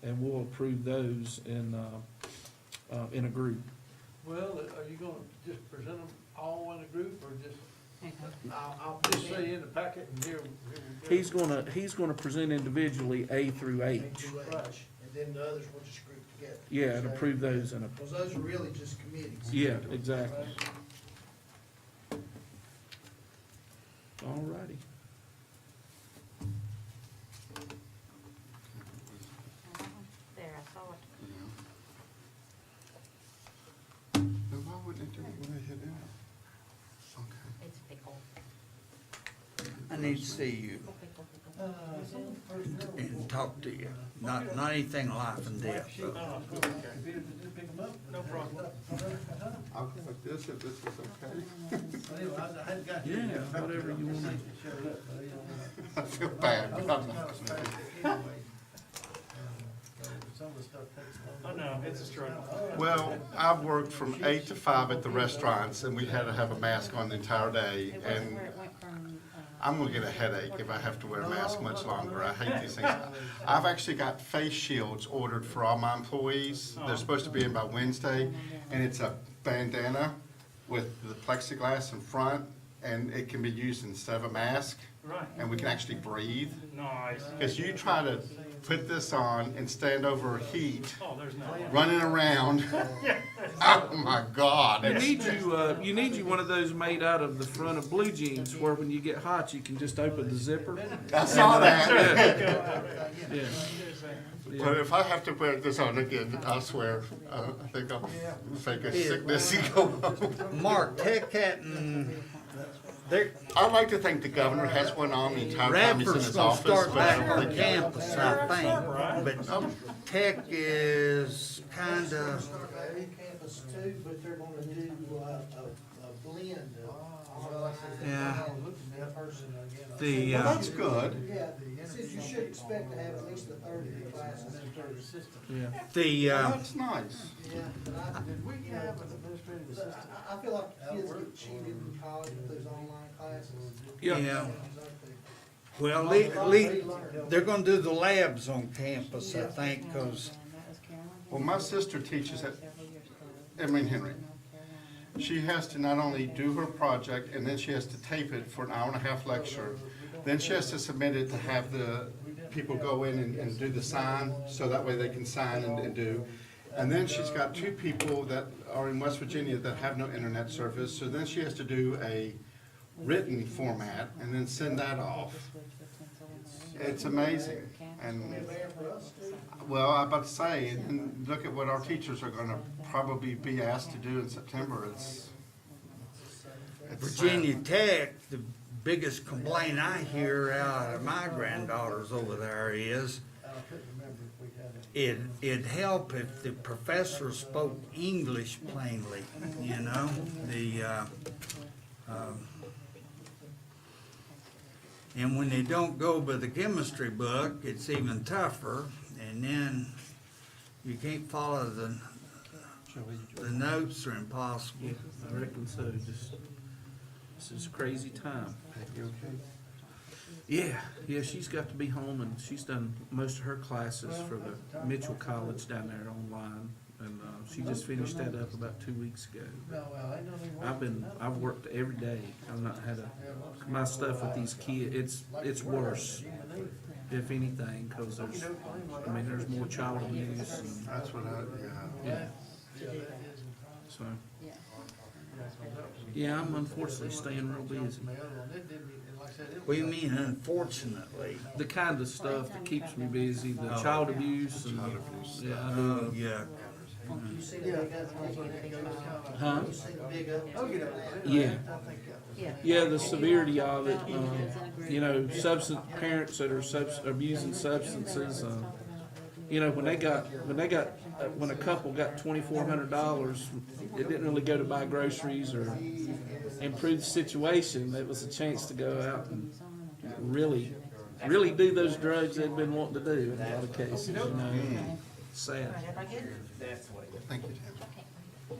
and we'll approve those in a group. Well, are you gonna just present them all in a group, or just, I'll just say in the packet and here we go? He's gonna present individually A through H. And then the others we'll just group together. Yeah, and approve those in a, Because those are really just committees. yeah, exactly. All righty. There, I saw it. Then why wouldn't it do it when they hit enter? Okay. It's pickle. I need to see you and talk to you, not anything life and death, but No problem. I'll go like this if this is okay. Yeah, whatever you want. I feel bad, but I'm not. I know, it's a struggle. Well, I've worked from 8 to 5 at the restaurants, and we had to have a mask on the entire day, and I'm gonna get a headache if I have to wear a mask much longer. I hate these things. I've actually got face shields ordered for all my employees. They're supposed to be in by Wednesday, and it's a bandana with the plexiglass in front, and it can be used instead of a mask, Right. and we can actually breathe. Nice. Because you try to put this on and stand over heat, Oh, there's no. running around. Oh my God. You need you one of those made out of the front of blue jeans, where when you get hot, you can just open the zipper. I saw that. Yeah. But if I have to wear this on again, I swear, I think I'll fake a sickness and go home. Mark, Tech hadn't, their I'd like to think the governor has one on the entire time he's in Radford's his gonna office. start but back I don't on think- campus, I think, but Tech is kinda, Campus too, but they're gonna do a blend of. Yeah. Person again. the, Well, that's good. Yeah, since you should expect to have at least a third of the classes. Yeah. the, That's nice. Yeah, but Did we have an administrative assistant? I feel like kids get cheated in college with those online classes. yeah, well, they're gonna do the labs on campus, I think, 'cause Well, my sister teaches at Emory Henry. She has to not only do her project, and then she has to tape it for an hour-and-a-half lecture. Then she has to submit it to have the people go in and do the sign, so that way they can sign and do. And then she's got 2 people that are in West Virginia that have no internet service, so then she has to do a written format and then send that off. It's amazing, and, well, I'm about to say, and look at what our teachers are gonna probably be asked to do in September, it's Virginia Tech, the biggest complaint I hear out of my granddaughters over there is it'd help if the professor spoke English plainly, you know, and when they don't go by the chemistry book, it's even tougher, and then you can't follow the notes are impossible. I reckon so. Just, this is a crazy time. Yeah, she's got to be home, and she's done most of her classes for the Mitchell College down there online, and she just finished that up about 2 weeks ago. I've worked every day. I've not had my stuff with these kids. It's worse, if anything, because there's more child abuse. And, that's what yeah. So, yeah, I'm unfortunately staying real busy. What do you mean, unfortunately? The kind of stuff that keeps me busy, the child abuse and, yeah, I do. Yeah. Huh? Oh, Yeah. Yeah, the severity of it, parents that are abusing substances, when a couple got $2,400, it didn't really go to buy groceries or improve the situation. It was a chance to go out and really do those drugs they'd been wanting to do in a lot of cases, Sad. Thank you, Tim.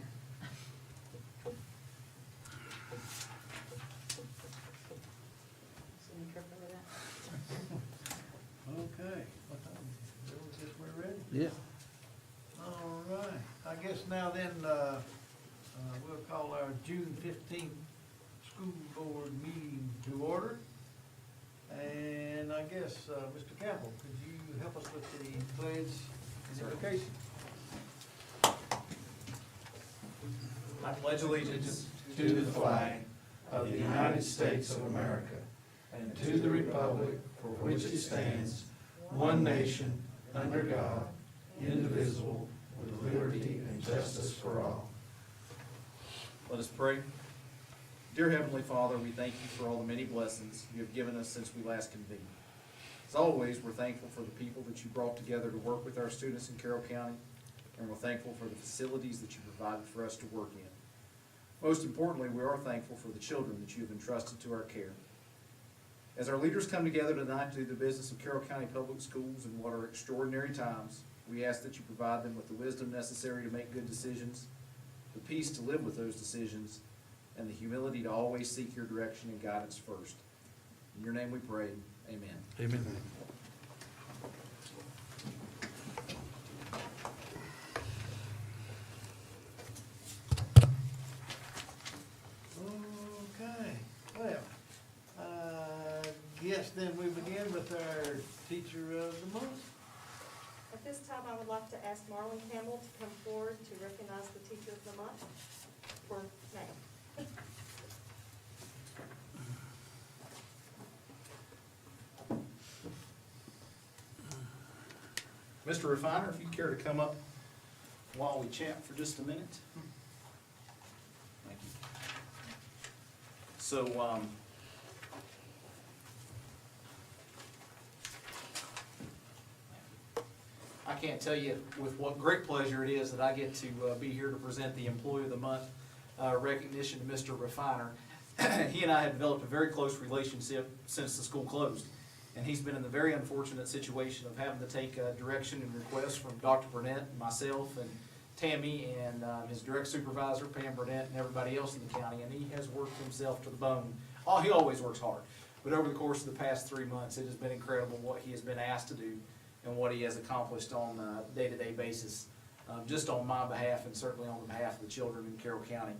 Okay, what time? Guess we're ready? Yeah. All right, I guess now then, we'll call our June 15th school board meeting to order. And I guess, Mr. Campbell, could you help us with the pledge and invocation? I pledge allegiance to the flag of the United States of America and to the republic for which it stands, one nation, under God, indivisible, with liberty and justice for all. Let us pray. Dear Heavenly Father, we thank you for all the many blessings you have given us since we last convened. As always, we're thankful for the people that you brought together to work with our students in Carroll County, and we're thankful for the facilities that you provided for us to work in. Most importantly, we are thankful for the children that you have entrusted to our care. As our leaders come together tonight to do the business of Carroll County Public Schools in what are extraordinary times, we ask that you provide them with the wisdom necessary to make good decisions, the peace to live with those decisions, and the humility to always seek your direction and guidance first. In your name we pray, amen. Amen. Okay, well, yes, then we begin with our teacher of the month. At this time, I would like to ask Marlon Campbell to come forward to recognize the teacher of the month for May. Mr. Refiner, if you care to come up while we chat for just a minute. Thank you. So, I can't tell you with what great pleasure it is that I get to be here to present the Employee of the Month recognition to Mr. Refiner. He and I have developed a very close relationship since the school closed. And he's been in the very unfortunate situation of having to take direction and requests from Dr. Burnett, myself, and Tammy, and his direct supervisor, Pam Burnett, and everybody else in the county. And he has worked himself to the bone. Oh, he always works hard. But over the course of the past 3 months, it has been incredible what he has been asked to do and what he has accomplished on a day-to-day basis, just on my behalf and certainly on the behalf of the children in Carroll County.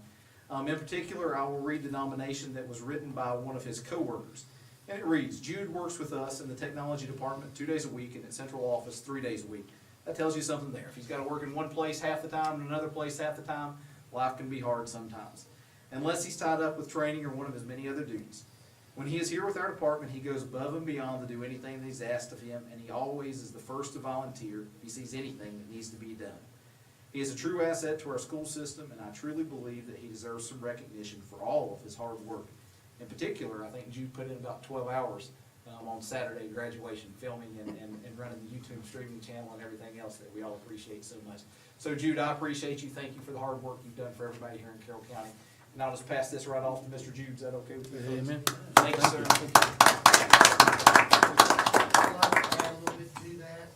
In particular, I will read the nomination that was written by one of his coworkers. And it reads, Jude works with us in the technology department 2 days a week and at central office 3 days a week. That tells you something there. If he's got to work in one place half the time and another place half the time, life can be hard sometimes. Unless he's tied up with training or one of his many other duties. When he is here with our department, he goes above and beyond to do anything that he's asked of him, and he always is the first to volunteer if he sees anything that needs to be done. He is a true asset to our school system, and I truly believe that he deserves some recognition for all of his hard work. In particular, I think Jude put in about 12 hours on Saturday graduation, filming and running the YouTube streaming channel and everything else that we all appreciate so much. So Jude, I appreciate you. Thank you for the hard work you've done for everybody here in Carroll County. And I'll just pass this right off to Mr. Jude. Is that okay with you? Amen. Thank you, sir. I'd like to add a little bit to that,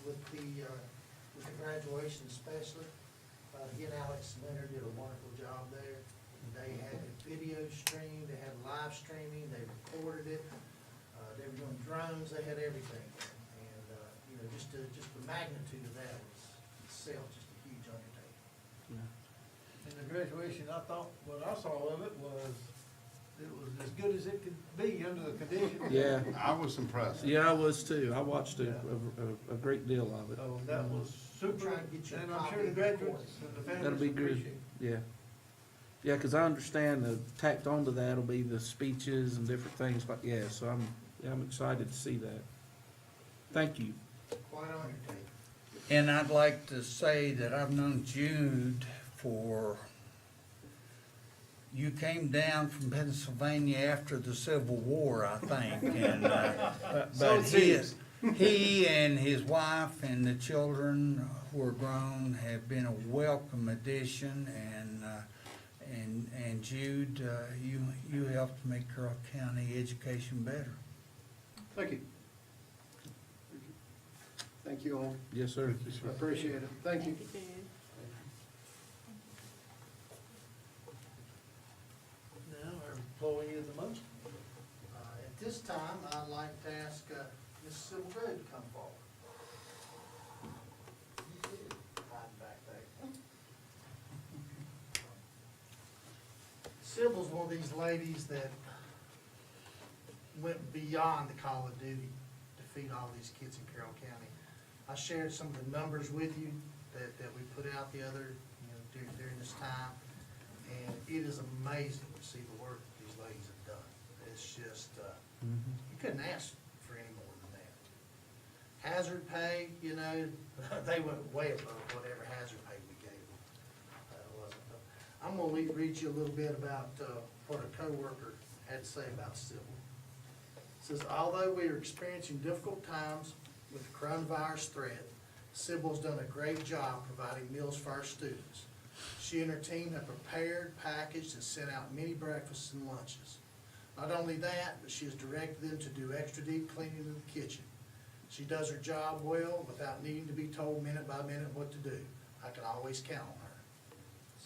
with the graduation especially. He and Alex Leonard did a wonderful job there. They had a video stream, they had live streaming, they recorded it, they were doing drones, they had everything. And, just the magnitude of that was itself just a huge undertaking. In the graduation, I thought, what I saw of it was as good as it could be under the conditions. Yeah, I was impressed. yeah, I was too. I watched a great deal of it. So that was super, Try and get you a and I'm copy sure the of the graduates and the That'll families be good. appreciate it. Yeah. Yeah, because I understand that tacked onto that will be the speeches and different things like, yeah, so I'm excited to see that. Thank you. Quite an undertaking. And I'd like to say that I've known Jude you came down from Pennsylvania after the Civil War, I think, and, So but it seems. he and his wife and the children who are grown have been a welcome addition, and Jude, you helped make Carroll County education better. Thank you. Thank you all. Yes, sir. I appreciate it. Thank you. Now, our employee of the month. At this time, I'd like to ask Ms. Sybil Good to come forward. Sybil's one of these ladies that went beyond the call of duty to feed all these kids in Carroll County. I shared some of the numbers with you that we put out the other, during this time, and it is amazing to see the work these ladies have done. It's just, you couldn't ask for any more than that. Hazard pay, they went way above whatever hazard pay we gave them. Wasn't. I'm gonna read you a little bit about what a coworker had to say about Sybil. It says, although we are experiencing difficult times with the coronavirus threat, Sybil's done a great job providing meals for our students. She and her team have prepared, packaged, and sent out many breakfasts and lunches. Not only that, but she has directed them to do extra deep cleaning of the kitchen. She does her job well without needing to be told minute by minute what to do. I can always count on her.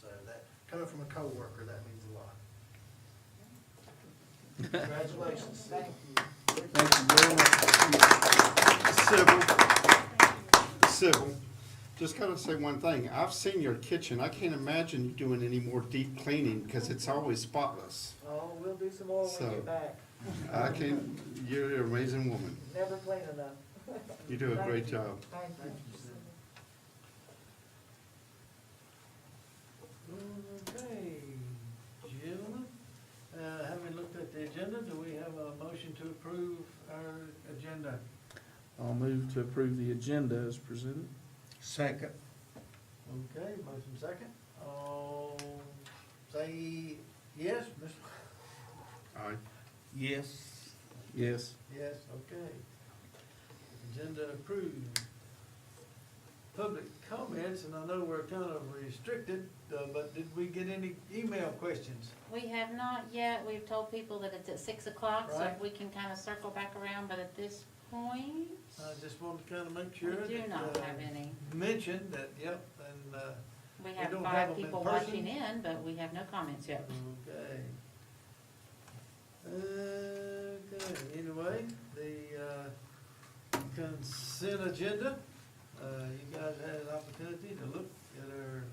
So that, coming from a coworker, that means a lot. Congratulations. Thank you. Thank you very much. Sybil, just gotta say one thing. I've seen your kitchen. I can't imagine you doing any more deep cleaning because it's always spotless. Oh, we'll do some more when So- we get back. You're an amazing woman. Never clean enough. You do a great job. Thank you. Okay, gentlemen, having looked at the agenda, do we have a motion to approve our agenda? I'll move to approve the agenda as presented. Second. Okay, motion second. All say yes, Mr. Aye. Yes. Yes. Yes, okay. Agenda approved. Public comments, and I know we're kind of restricted, but did we get any email questions? We have not yet. We've told people that it's at 6 o'clock, so Right. we can kind of circle back around, but at this point, I just wanted to kind of make we sure do that, not have any. mention that, yep, and, We we have don't have 5 them in people person? watching in, but we have no comments yet. okay. Okay, anyway, the, consent agenda, you guys had an opportunity to look at our,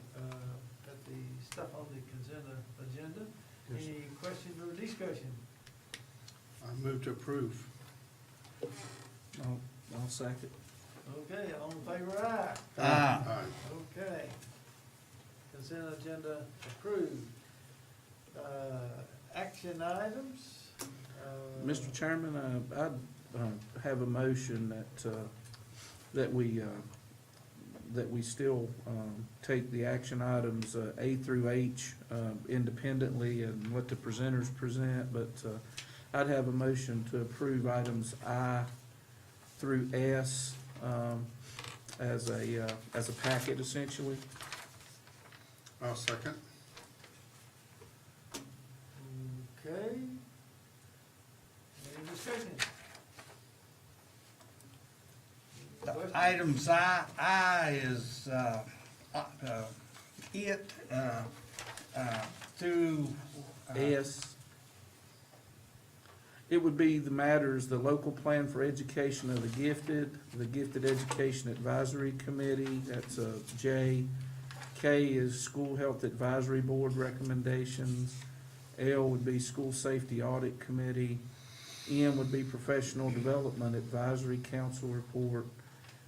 at the stuff on the consent agenda. Yes. Any questions or discussion? I move to approve. I'll second. Okay, all in favor, aye. Ah. Aye. Okay. Consent agenda approved. Action items. Mr. Chairman, I'd have a motion that we still take the action items A through H independently and let the presenters present, but I'd have a motion to approve items I through S as a packet essentially. I'll second. Okay. Any discussion? Any questions? Items I is, it, through. S. It would be the matters, the local plan for education of the Gifted Education Advisory Committee, that's J. K is School Health Advisory Board recommendations. L would be School Safety Audit Committee. M would be Professional Development Advisory Council Report.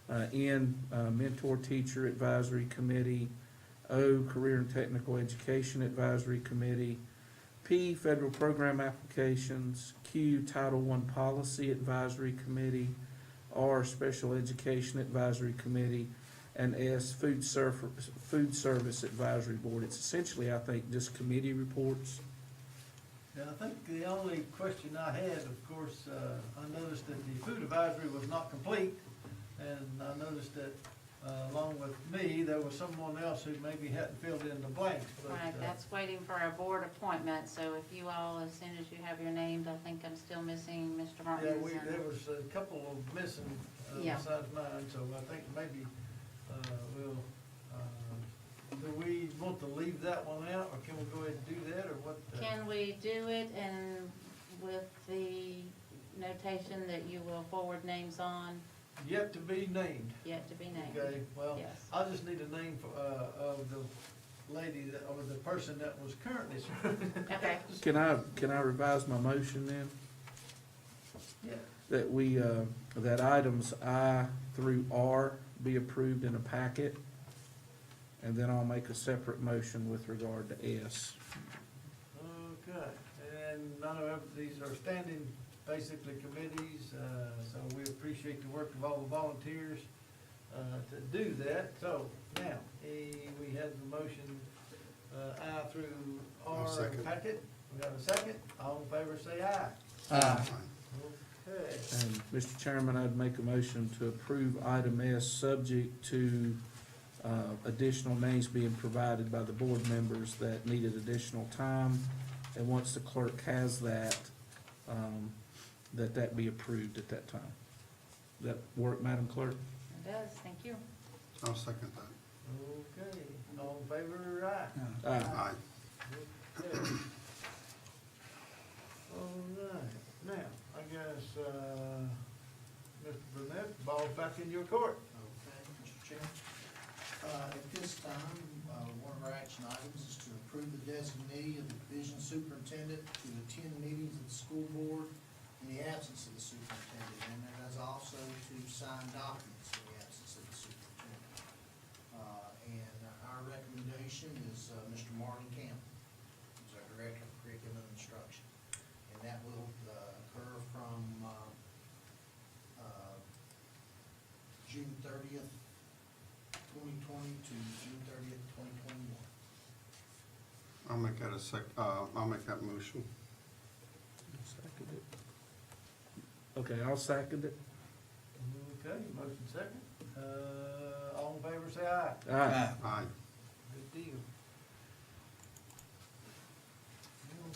N, Mentor Teacher Advisory Committee. O, Career and Technical Education Advisory Committee. P, Federal Program Applications. Q, Title I Policy Advisory Committee. R, Special Education Advisory Committee. And S, Food Service Advisory Board. It's essentially, I think, just committee reports. Yeah, I think the only question I had, of course, I noticed that the food advisory was not complete, and I noticed that, along with me, there was someone else who maybe hadn't filled in the blanks, but. Right, that's waiting for our board appointment, so if you all, as soon as you have your names, I think I'm still missing Mr. Yeah, Martin's. there was a couple of missing, Yeah. besides mine, so I think maybe, we'll, do we want to leave that one out, or can we go ahead and do that, or what? Can we do it and with the notation that you will forward names on, Yet to be named. yet to be named? Okay, well, Yes. I just need a name for, of the lady that, or the person that was currently serving. Okay. Can I revise my motion then? Yeah. That we, that items I through R be approved in a packet, and then I'll make a separate motion with regard to S. Okay, and none of these are standing, basically committees, so we appreciate the work of all the volunteers, to do that. So now, we have the motion, I through I'll R second. packet. We have a second. All in favor, say aye. Aye. Okay. And Mr. Chairman, I'd make a motion to approve item S, subject to additional names being provided by the board members that needed additional time. And once the clerk has that, that be approved at that time. Does that work, Madam Clerk? It does, thank you. I'll second that. Okay, all in favor, aye. Aye. Aye. Okay. All right, now, I guess, Mr. Burnett, the ball's back in your court. Okay, Mr. Chairman. At this time, one of our action items is to approve the designee of the division superintendent to attend meetings of the school board in the absence of the superintendent, and that is also to sign documents in the absence of the superintendent. And our recommendation is Mr. Martin Campbell, who's our director of curriculum and instruction. And that will occur from June 30th, 2020 to June 30th, 2021. I'll make that I'll make that motion. Second it. Okay, I'll second it. Okay, motion second. All in favor, say aye. Aye. Aye. Good deal.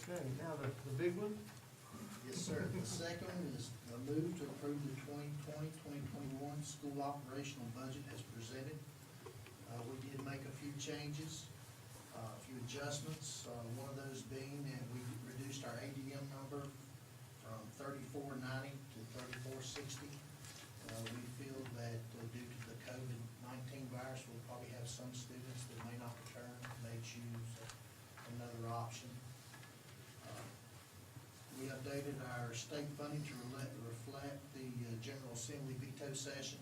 Okay, now the big one. Yes, sir. The second one is a move to approve the 2020-2021 school operational budget as presented. We did make a few changes, a few adjustments. One of those being that we reduced our ADM number from 3490 to 3460. We feel that due to the COVID-19 virus, we'll probably have some students that may not return, may choose another option. We updated our state funding to reflect the General Assembly veto session.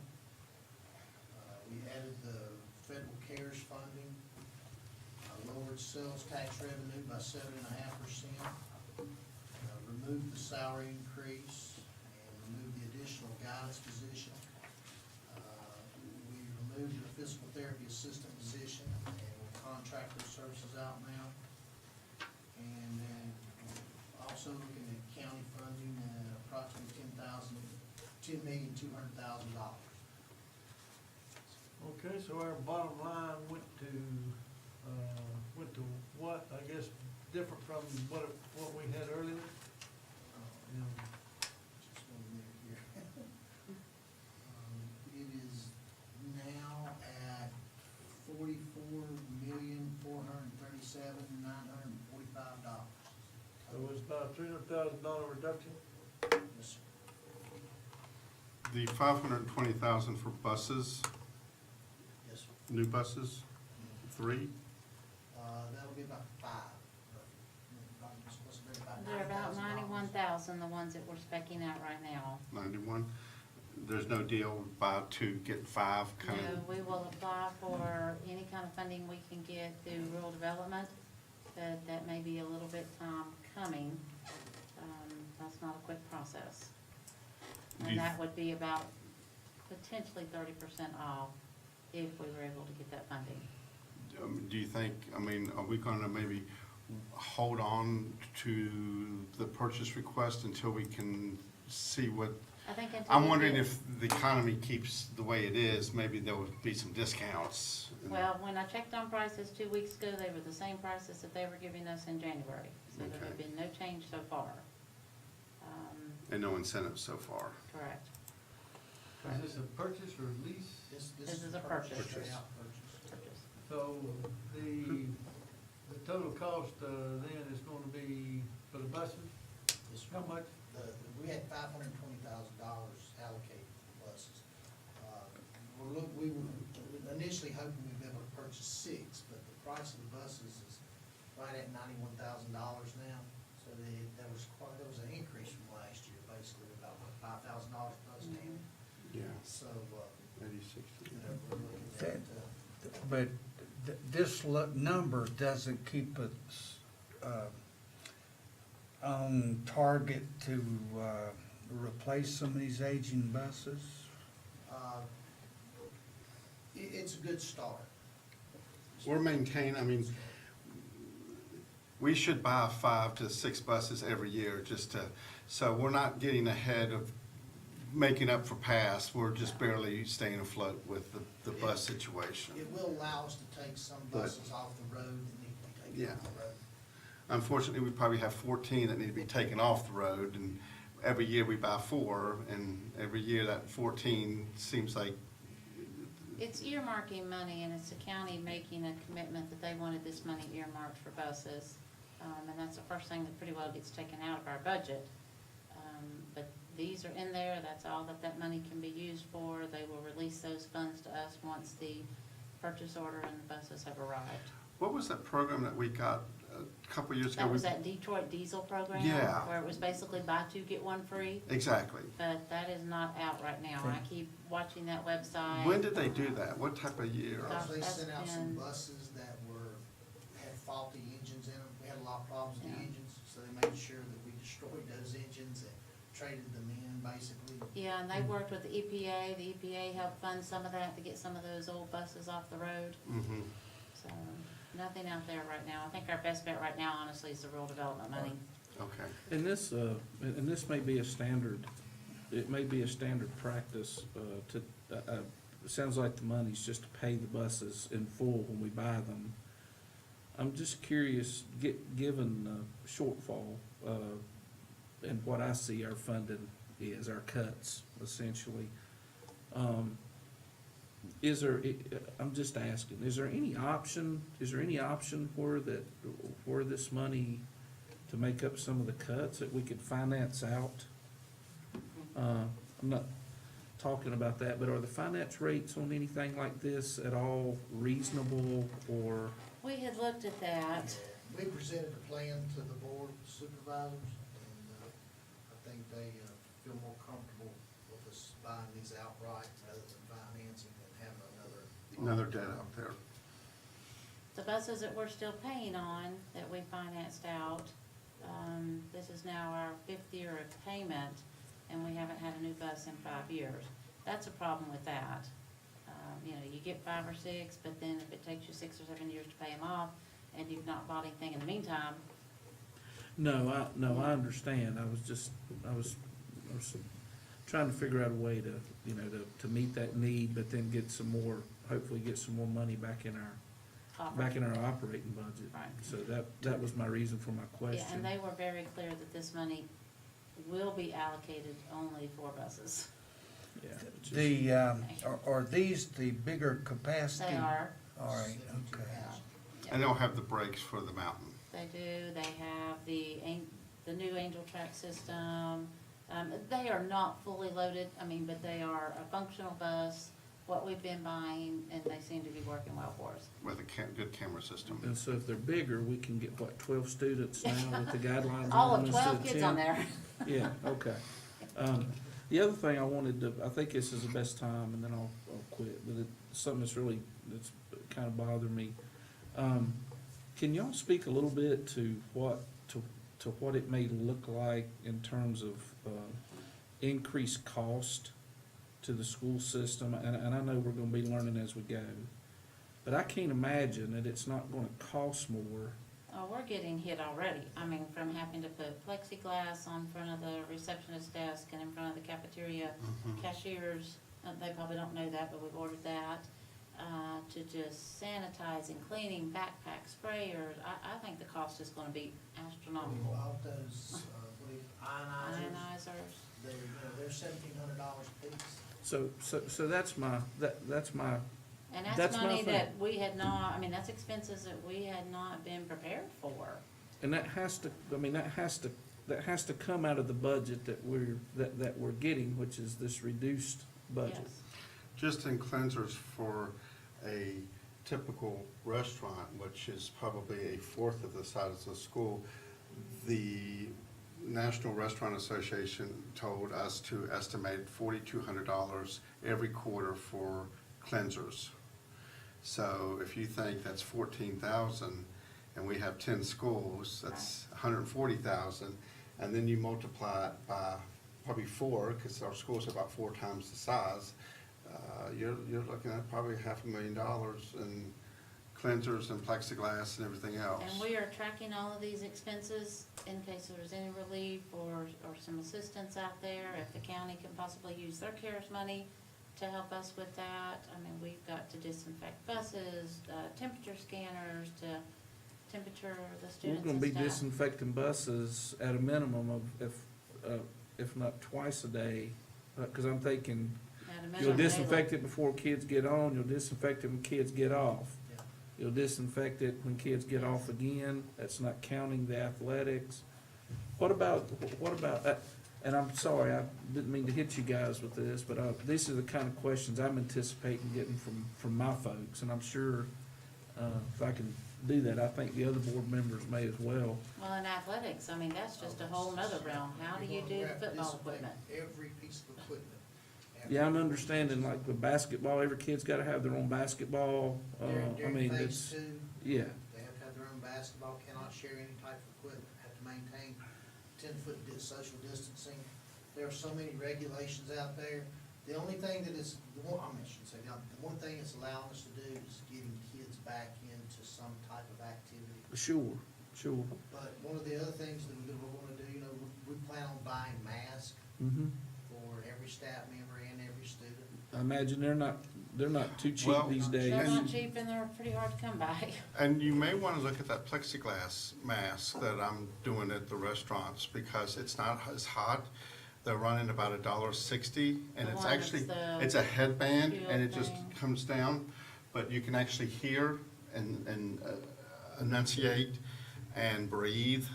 We added the federal CARES funding, lowered sales tax revenue by 7.5%, removed the salary increase, and removed the additional guidance position. We removed the physical therapy assistant position, and we'll contract those services out now. And then also looking at county funding, approximately $10,200,000. Okay, so our bottom line went to what, I guess, different from what we had earlier? Just one minute here. It is now at $44,437,945. So it was about a $300,000 reduction? Yes, sir. The 520,000 for buses, Yes, sir. new buses, 3? That'll be about 5. They're about 91,000, the ones that we're specking out right now. 91. There's no deal, buy 2, get 5 kind No, of? we will apply for any kind of funding we can get through rural development, but that may be a little bit coming. That's not a quick process. Do And you- that would be about potentially 30% off if we were able to get that funding. Do you think, I mean, are we gonna maybe hold on to the purchase request until we can see what? I think until I'm we wondering get- if the economy keeps the way it is, maybe there would be some discounts. Well, when I checked on prices 2 weeks ago, they were the same prices that they were giving us in January. So there have Okay. been no change so far. And no incentives so far. Correct. Is this a purchase or lease? This is a purchase. Straight out purchase. Purchase. So the total cost then is gonna be for the buses, Yes, sir. how much? We had $520,000 allocated for buses. We were initially hoping we'd be able to purchase 6, but the price of the buses right at $91,000 now. So there was an increase from last year, basically about $5,000 plus now. Yeah, So, 86. we're looking at, But this number doesn't keep us on target to replace some of these aging buses? it's a good start. We're maintaining, I mean, we should buy 5 to 6 buses every year just to, so we're not getting ahead of making up for past. We're just barely staying afloat with the bus situation. It will allow us to take some But- buses off the road that need to be taken off the road. Unfortunately, we probably have 14 that need to be taken off the road, and every year we buy 4, and every year that 14 seems like, It's earmarking money, and it's the county making a commitment that they wanted this money earmarked for buses. And that's the first thing that pretty well gets taken out of our budget. But these are in there, that's all that money can be used for. They will release those funds to us once the purchase order and the buses have arrived. what was that program that we got a couple years ago? That was that Detroit diesel program. Yeah. Where it was basically buy 2, get 1 free. Exactly. But that is not out right now. I keep watching that website. When did they do that? What type of year? Gosh, They that's sent out some been- buses that had faulty engines in them. We had a lot of problems with the Yeah. engines, so they made sure that we destroyed those engines and traded them in, basically. Yeah, and they worked with the EPA. The EPA helped fund some of that to get some of those old buses off the road. Mm-hmm. So, nothing out there right now. I think our best bet right now, honestly, is the rural development money. Okay. And this may be a standard, it may be a standard practice, it sounds like the money's just to pay the buses in full when we buy them. I'm just curious, given the shortfall, and what I see our funding is, our cuts, essentially, is there, I'm just asking, is there any option where this money, to make up some of the cuts, that we could finance out? I'm not talking about that, but are the finance rates on anything like this at all reasonable, or? We had looked at that. We presented a plan to the board of supervisors, and I think they feel more comfortable with us buying these outright rather than financing and having Another debt out there. The buses that we're still paying on, that we financed out, this is now our 5th year of payment, and we haven't had a new bus in 5 years. That's a problem with that. You get 5 or 6, but then if it takes you 6 or 7 years to pay them off, and you've not bought anything in the meantime, No, I understand. I was trying to figure out a way to, to meet that need, but then hopefully get some more money back in our operating budget. Right. So that was my reason for my question. yeah, and they were very clear that this money will be allocated only for buses. Yeah, it's just- The, are these the bigger capacity? They are. All right, okay. And they'll have the brakes for the mountain. They do, they have the new Angel Track system. They are not fully loaded, but they are a functional bus, what we've been buying, and they seem to be working well for us. With a good camera system. And so if they're bigger, we can get, 12 students now with the guidelines? All on of this 12 instead of kids on 10? there. Yeah, okay. The other thing I wanted to, I think this is the best time, and then I'll quit, but something that's kind of bothered me. Can y'all speak a little bit to what it may look like in terms of increased cost to the school system? And I know we're gonna be learning as we go, but I can't imagine that it's not gonna cost more. Oh, we're getting hit already. From having to put plexiglass on front of the receptionist desk and in front of the cafeteria cashiers. They probably don't know that, but we've ordered that. To just sanitizing, cleaning, backpack sprayers. I think the cost is gonna be We astronomical. bought those, ionizers. Ionizers. They're $1,700 a piece. So that's my. And That's that's my money thing. that we had not, that's expenses that we had not been prepared for. And that has to come out of the budget that we're getting, which is this reduced budget. Yes. Just in cleansers for a typical restaurant, which is probably a fourth of the size of the school, the National Restaurant Association told us to estimate $4,200 every quarter for cleansers. So if you think that's 14,000, and we have 10 schools, that's 140,000, and then you multiply it by probably 4, because our schools are about 4 times the size, you're looking at probably $500,000 in cleansers and plexiglass and everything else. And we are tracking all of these expenses in case there's any relief or some assistance out there, if the county can possibly use their CARES money to help us with that. I mean, we've got to disinfect buses, temperature scanners, to temperature the We're students gonna and be staff. disinfecting buses at a minimum of, if not twice a day, cause I'm thinking, At a you'll minimum daily. disinfect it before kids get on, you'll disinfect it when kids get off. Yeah. You'll disinfect it when kids get off again, that's not counting the athletics. What about, and I'm sorry, I didn't mean to hit you guys with this, but, these are the kind of questions I'm anticipating getting from my folks, and I'm sure, if I can do that, I think the other board members may as well. Well, in athletics, I mean, that's just a whole nother realm. How do you do football equipment? Every piece of equipment. Yeah, I'm understanding, like with basketball, every kid's gotta have their own basketball, I During mean, phase it's, 2, yeah. they have to have their own basketball, cannot share any type of equipment, have to maintain 10-foot social distancing. There are so many regulations out there. The only thing that is, the one thing it's allowing us to do is getting kids back into some type of activity. Sure. But one of the other things that we're gonna do, we plan on buying masks Mm-hmm. for every staff member and every student. I imagine they're not too cheap Well, these days. They're not cheap and they're pretty hard to come by. And you may want to look at that plexiglass mask that I'm doing at the restaurants, because it's not as hot. They're running about $1.60, and The it's one actually, that's the it's a headband, shield and it just thing. comes down, but you can actually hear and enunciate and breathe.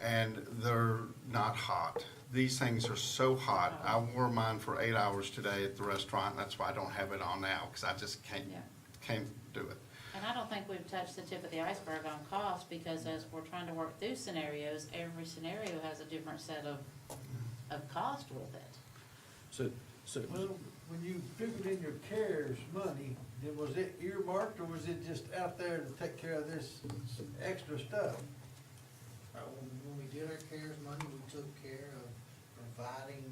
And they're not hot. These things are so hot. I wore mine for 8 hours today at the restaurant, and that's why I don't have it on now, because I just Yeah. can't do it. And I don't think we've touched the tip of the iceberg on cost, because as we're trying to work through scenarios, every scenario has a different set of cost with it. So, Well, when you figured in your CARES money, was it earmarked, or was it just out there to take care of this extra stuff? When we did our CARES money, we took care of providing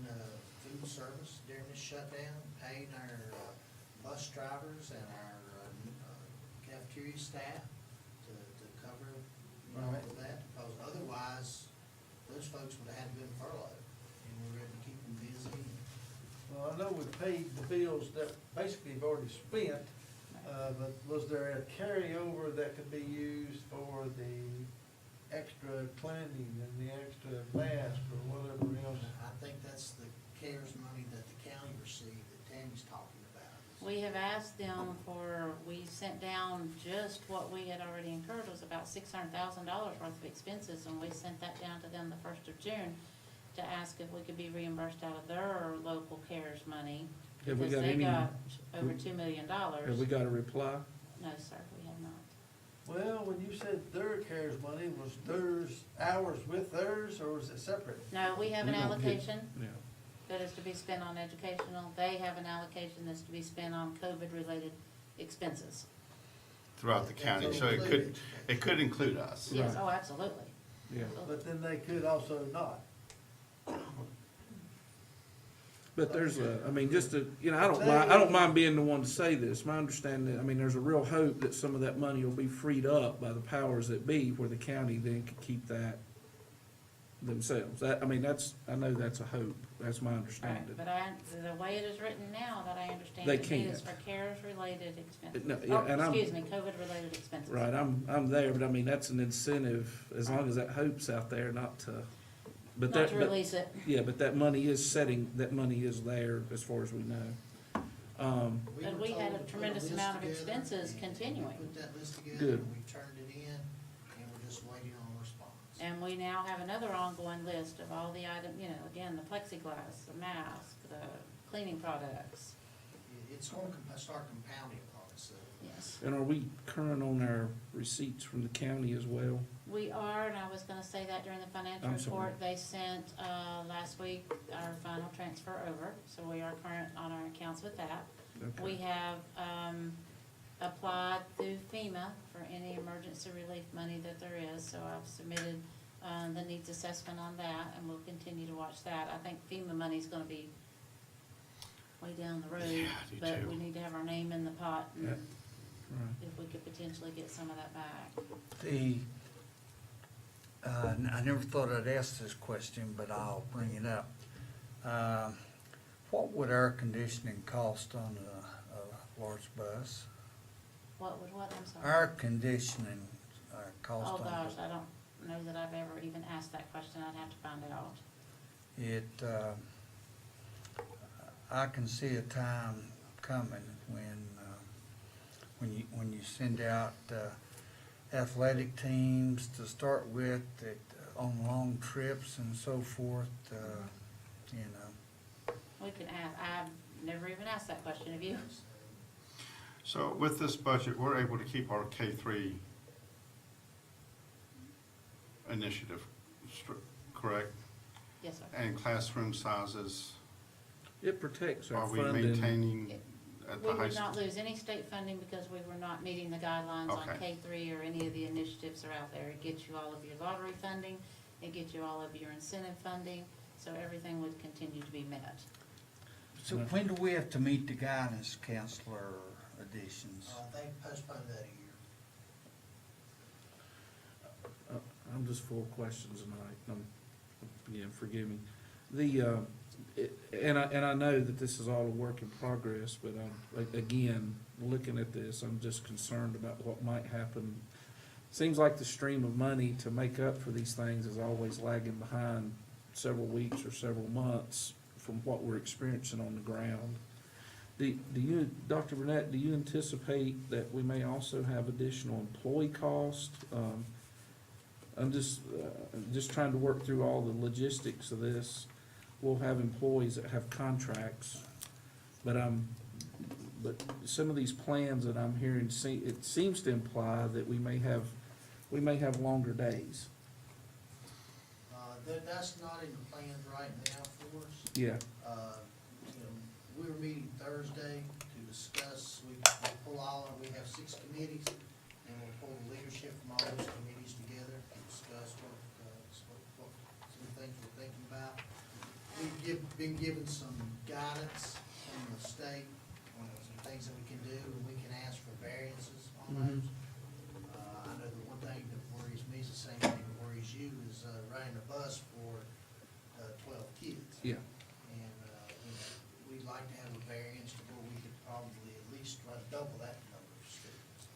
food service during this shutdown, paying our bus drivers and our cafeteria staff to cover, Right. with that, because otherwise, those folks would have had been furloughed, and we were able to keep them busy. Well, I know we paid the bills that basically have already spent, but was there a carryover that could be used for the extra cleaning and the extra mask or whatever else? I think that's the CARES money that the county received that Tammy's talking about. We have asked them we sent down just what we had already incurred was about $600,000 worth of expenses, and we sent that down to them the 1st of June to ask if we could be reimbursed out of their local CARES money. have we Because got they any, got over $2 million. have we got a reply? No, sir, we have not. Well, when you said their CARES money, was theirs, ours with theirs, or was it separate? No, we have an We don't get- allocation Yeah. that is to be spent on educational. They have an allocation that's to be spent on COVID-related expenses. Throughout the county, so it could include us. Yes, Right. oh, absolutely. Yeah. But then they could also not. But there's I mean, just to, I don't mind being the one to say this. My understanding, I mean, there's a real hope that some of that money will be freed up by the powers that be, where the county then could keep that themselves. I know that's a hope. That's my Right, understanding. but the way it is written now, that I understand, They it is for can't. CARES-related expenses. No, yeah, and I'm- Excuse me, COVID-related expenses. Right, I'm there, but I mean, that's an incentive, as long as that hope's out there, not to, but Not that, to but, release it. yeah, but that money is that money is there as far as we know. But were we had told a to put tremendous list amount of together, expenses and continuing. We put that list together, Good. and we turned it in, and we're just waiting on a response. And we now have another ongoing list of all the items, again, the plexiglass, the mask, the cleaning products. It's gonna start compounding upon business. And are we current on our receipts from the county as well? We are, and I was gonna say that during the financial I'm sorry. report, they sent, last week, our final transfer over, so we are current on our accounts with that. Okay. We have, applied through FEMA for any emergency relief money that there is, so I've submitted, the needs assessment on that, and we'll continue to watch that. I think FEMA money's gonna be way down the road, Yeah, I do but too. we need to have our name in the pot, Yeah. and Right. if we could potentially get some of that back. I never thought I'd ask this question, but I'll bring it up. What would air conditioning cost on a large bus? What would what, I'm sorry? Air conditioning, cost Oh, on. gosh, I don't know that I've ever even asked that question, I'd have to find out. It, I can see a time coming when you send out, athletic teams to start with, that, on long trips and so forth, you know. We can ask, I've never even asked that question of you. So with this budget, we're able to keep our K-3 initiative, correct? Yes, sir. And classroom sizes, It protects our are we funding. maintaining at We the high would not school? lose any state funding because we were not meeting the guidelines on Okay. K-3 or any of the initiatives that are out there. It gets you all of your lottery funding, it gets you all of your incentive funding, so everything would continue to be met. So when do we have to meet the guidance counselor additions? They postponed that a year. I'm just full of questions tonight. Again, forgive me. And I know that this is all a work in progress, but again, looking at this, I'm just concerned about what might happen. Seems like the stream of money to make up for these things is always lagging behind several weeks or several months from what we're experiencing on the ground. Do you, Dr. Burnett, do you anticipate that we may also have additional employee cost? I'm just trying to work through all the logistics of this. We'll have employees that have contracts, but some of these plans that I'm hearing, it seems to imply that we may have longer days. That's not in the plans right now for us. Yeah, We were meeting Thursday to discuss, we pull we have 6 committees, and we'll pull the leadership from all those committees together to discuss what some things we're thinking about. We've been given some guidance from the state on some things that we can do, and we can ask for variances on those. I know the one thing that worries me is the same thing that worries you, is running a bus for 12 kids. yeah. And, we'd like to have a variance to where we could probably at least run double that number of students.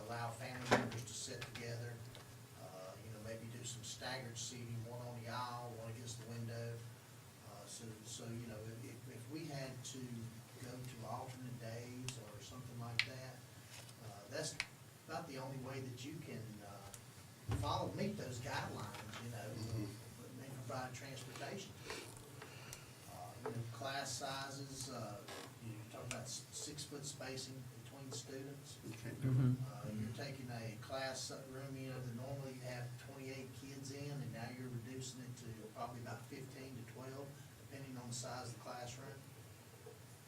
Allow family members to sit together, maybe do some staggered seating, one on the aisle, one against the window. So, if we had to go to alternate days or something like that, that's about the only way that you can, meet those guidelines, but then provide transportation. Class sizes, you talk about 6-foot spacing between students. You're taking a class room, that normally you have 28 kids in, and now you're reducing it to probably about 15 to 12, depending on the size of the classroom.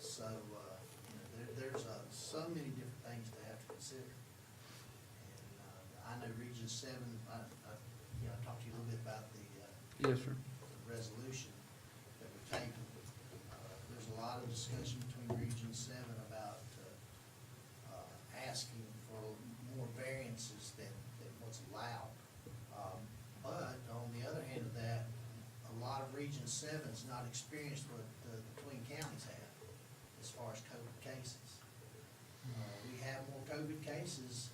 So, there's so many different things to have to consider. And, I know Region 7, I talked to you a little bit about the Yes, sir. resolution that we're taking. There's a lot of discussion between Region 7 about asking for more variances than what's allowed. But on the other hand of that, a lot of Region 7 is not experienced what the Twin Counties have as far as COVID cases. We have more COVID cases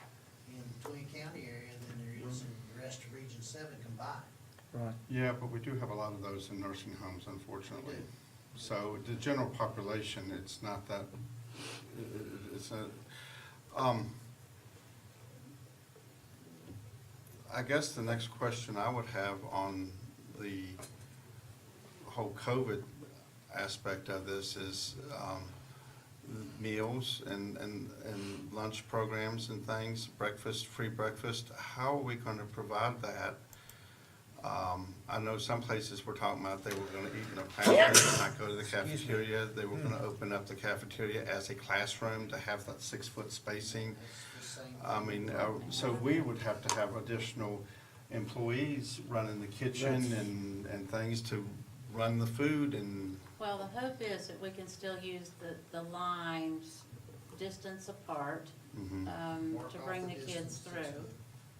in the Twin County area than there is in the rest of Region 7 combined. Right. Yeah, but we do have a lot of those in nursing homes, unfortunately. We do. So the general population, it's not that, I guess the next question I would have on the whole COVID aspect of this is meals and lunch programs and things, breakfast, free breakfast. How are we gonna provide that? I know some places were talking about they were gonna eat in a pantry, not go to the cafeteria. They were gonna open up the cafeteria as a classroom to have that 6-foot spacing. It's the same. I mean, so we would have to have additional employees running the kitchen and things to run the food and, Well, the hope is that we can still use the lines distance apart, mhm. Work to off bring the the kids distance, through.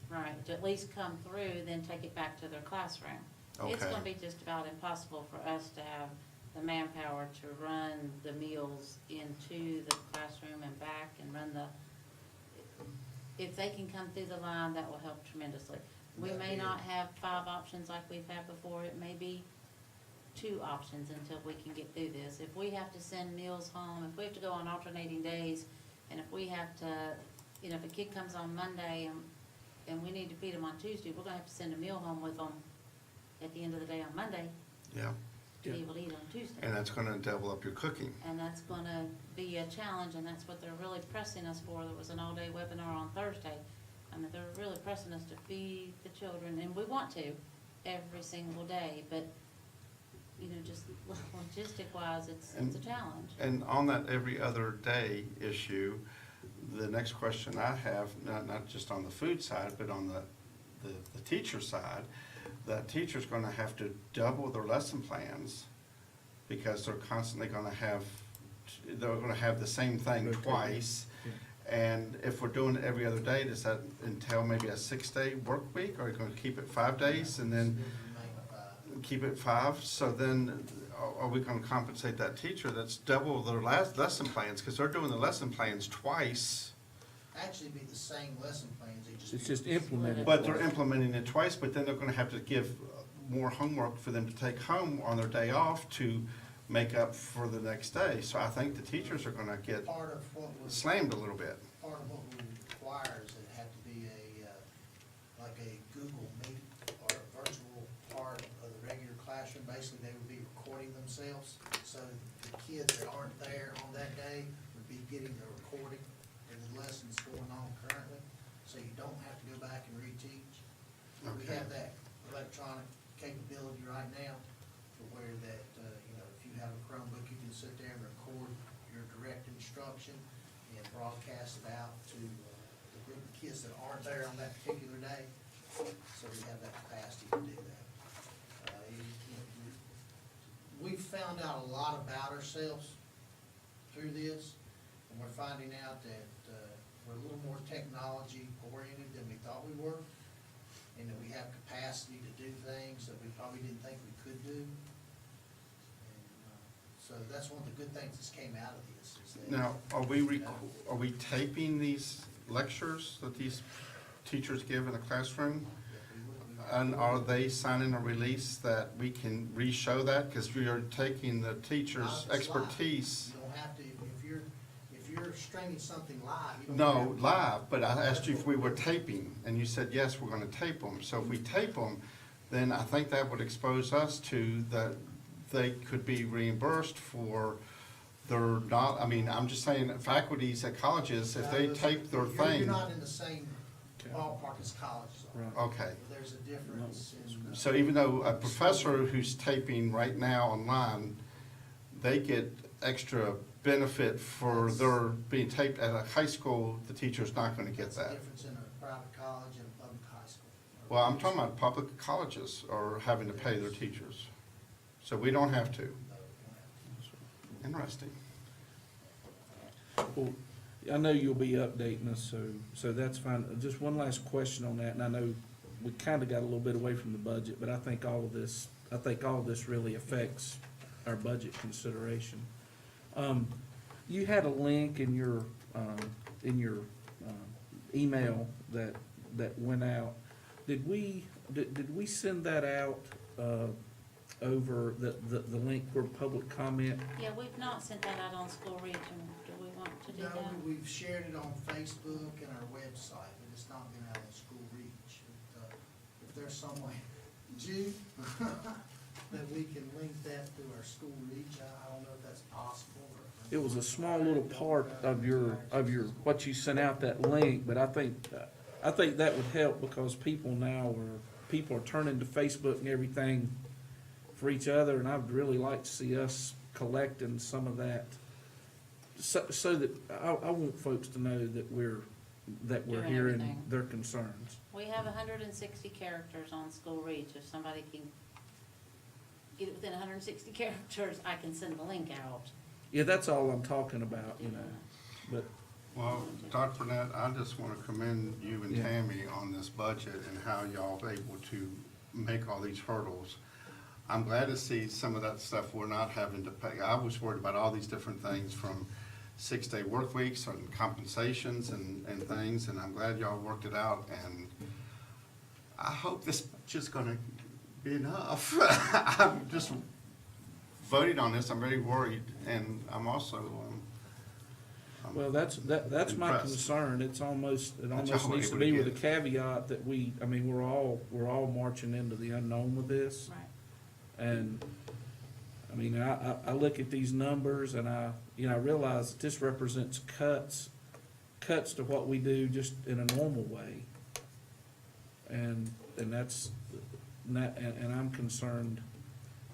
Right, to at least come through, then take it back to their classroom. It's Okay. gonna be just about impossible for us to have the manpower to run the meals into the classroom and back and run the, if they can come through the line, that will help tremendously. We may not have 5 options like we've had before, it may be 2 options until we can get through this. If we have to send meals home, if we have to go on alternating days, and if we have to, you know, if a kid comes on Monday and we need to feed them on Tuesday, we're gonna have to send a meal home with them at the end of the day on Monday Yeah, to be able to eat on Tuesday. and that's gonna double up your cooking. And that's gonna be a challenge, and that's what they're really pressing us for. There was an all-day webinar on Thursday. I mean, they're really pressing us to feed the children, and we want to, every single day, but, you know, just logistic-wise, it's a challenge. And on that every other day issue, the next question I have, not just on the food side, but on the teacher side, that teacher's gonna have to double their lesson plans because they're constantly gonna have, they're gonna have the same thing Rotating. twice. And if we're doing it every other day, does that entail maybe a 6-day work week? Or are you gonna keep it 5 days and then keep it 5? So then, are we gonna compensate that teacher that's double their lesson plans? Cause they're doing the lesson plans twice, Actually be the same lesson plans, they just. It's just implemented. but they're implementing it twice, but then they're gonna have to give more homework for them to take home on their day off to make up for the next day. So I think the teachers are gonna get Part of what was. slammed a little bit. Part of what we require is it had to be like a Google Meet or a virtual part of the regular classroom. Basically, they would be recording themselves, so the kids that aren't there on that day would be getting the recording of the lessons going on currently, so you don't have to go back and reteach. We Okay. have that electronic capability right now, to where that, you know, if you have a Chromebook, you can sit there and record your direct instruction and broadcast it out to the group of kids that aren't there on that particular day. So we have that capacity to do that. We've found out a lot about ourselves through this, and we're finding out that we're a little more technology oriented than we thought we were, and that we have capacity to do things that we probably didn't think we could do. And so that's one of the good things that came out of this, is that. Now, are we taping these lectures that these teachers give in the classroom? And are they signing a release that we can re-show that? Because we are taking the teacher's Not if it's live. expertise. You don't have to, if you're streaming something live, you don't have No, to. live, but I asked you if we were taping, and you said, yes, we're gonna tape them. So if we tape them, then I think that would expose us to that they could be reimbursed for their not, I mean, I'm just saying, that faculties at colleges, if they tape their You're thing. not in the same ballpark as colleges are. Right. Okay. There's a difference in. So even though a professor who's taping right now online, they get extra benefit for their being taped at a high school, the teacher's not gonna get That's the that. difference in a private college and a public high school. Well, I'm talking about public colleges are having to pay their teachers, so we don't have to. No, you don't have to. Interesting. Well, I know you'll be updating us, so that's fine. Just one last question on that, and I know we kinda got a little bit away from the budget, but I think all of this really affects our budget consideration. You had a link in your email that went out. Did we send that out, over the link for public comment? Yeah, we've not sent that out on School Reach, and do we want to do No, that? we've shared it on Facebook and our website, but it's not been out on School Reach. If there's some way, Jude, that we can link that to our School Reach, I don't know if that's possible or it was a small little part of your, what you sent out, that link, but I think that would help, because people are turning to Facebook and everything for each other, and I'd really like to see us collecting some of that, so that, I want folks to know that we're Doing hearing everything. their concerns. We have 160 characters on School Reach. If somebody can get it within 160 characters, I can send the link out. Yeah, that's all I'm talking about, you know, but, Well, Dr. Burnett, I just want to commend you and Yeah. Tammy on this budget and how y'all are able to make all these hurdles. I'm glad to see some of that stuff we're not having to pay. I was worried about all these different things, from 6-day work weeks and compensations and things, and I'm glad y'all worked it out, and I hope this budget's gonna be enough. I'm just voting on this, I'm very worried, and I'm also, I'm well, that's my impressed. concern. It almost y'all needs were to able be to with a get caveat that we're all marching into the unknown with this. Right. And, I mean, I look at these numbers, and I realize that this represents cuts to what we do just in a normal way. And I'm concerned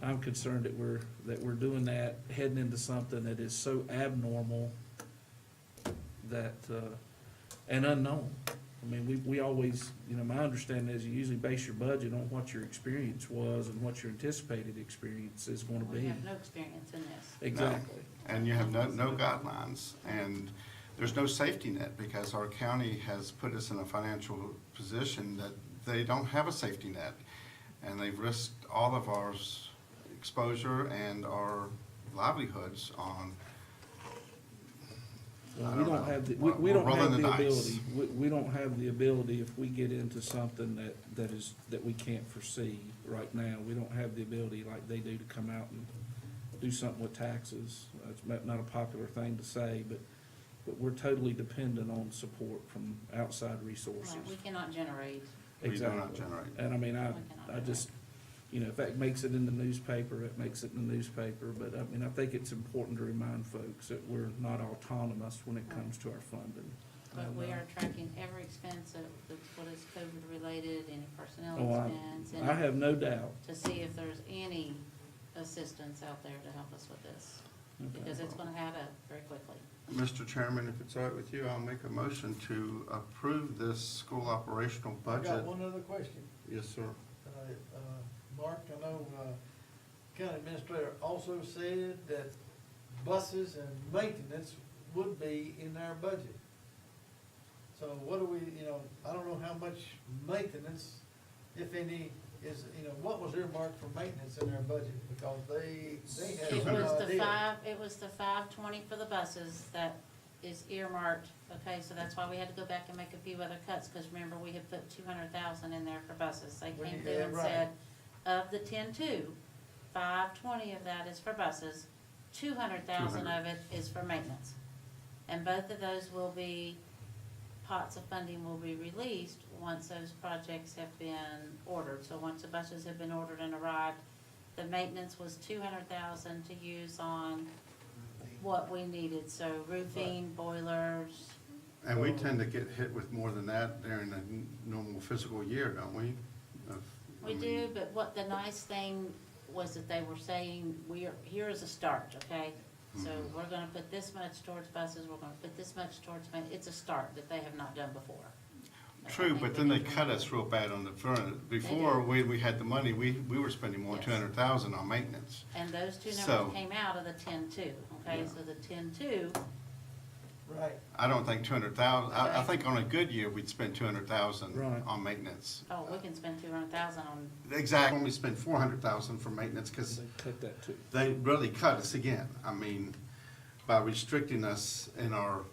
that we're doing that, heading into something that is so abnormal that, and unknown. I mean, we always, my understanding is you usually base your budget on what your experience was and what your anticipated experience is gonna We be. have no experience in this. Exactly. And you have no guidelines, and there's no safety net, because our county has put us in a financial position that they don't have a safety net. And they've risked all of our exposure and our livelihoods on, Well, I we don't don't know. have, We're we don't have rolling the the dice. ability, we don't have the ability, if we get into something that we can't foresee right now, we don't have the ability like they do to come out and do something with taxes. It's not a popular thing to say, but we're totally dependent on support from outside resources. Right, we cannot generate. we do not Exactly. generate. And I mean, We I cannot just, if that makes it in the newspaper, it makes it in the newspaper, but I mean, I think it's important to remind folks that we're not autonomous when it comes to our funding. But we And, are tracking every expense that's what is COVID related, any personnel Oh, expense, I and have no doubt. to see if there's any assistance out there to help us with this. Because it's gonna add up very quickly. Mr. Chairman, if it's all right with you, I'll make a motion to approve this school operational I budget. got one other question. Yes, sir. Mark, I know, county administrator also said that buses and maintenance would be in our budget. So what do we, I don't know how much maintenance, if any, is, what was earmarked for maintenance in our budget? Because they had It some was idea. it was the 520 for the buses that is earmarked, okay, so that's why we had to go back and make a few other cuts, because remember, we had put 200,000 in there for buses. They We- came through yeah, and right. said, of the 10-2, 520 of that is for buses, 200,000 of it is for maintenance. And both of those will be, pots of funding will be released once those projects have been ordered. So once the buses have been ordered and arrived, the maintenance was 200,000 to use on what we needed, so roofing, boilers. And we tend to get hit with more than that during a normal fiscal year, don't we? We do, but what the nice thing was that they were saying, here is a start, okay? So we're gonna put this much towards buses, we're gonna put this much towards, it's a start that they have not done before. I True, think but we then they need to cut remember. us real bad on the front. Before, we had the money, we were spending more than Yes. 200,000 on maintenance. And those two So- numbers came out of the 10-2, okay? Yeah. So the 10-2, Right. I don't think 200,000, I Okay. think on a good year, we'd spend 200,000 Right. on maintenance. oh, we can spend 200,000 on, Exactly, we spend 400,000 for maintenance, because They cut that too. they really cut us again. I mean, by restricting us in our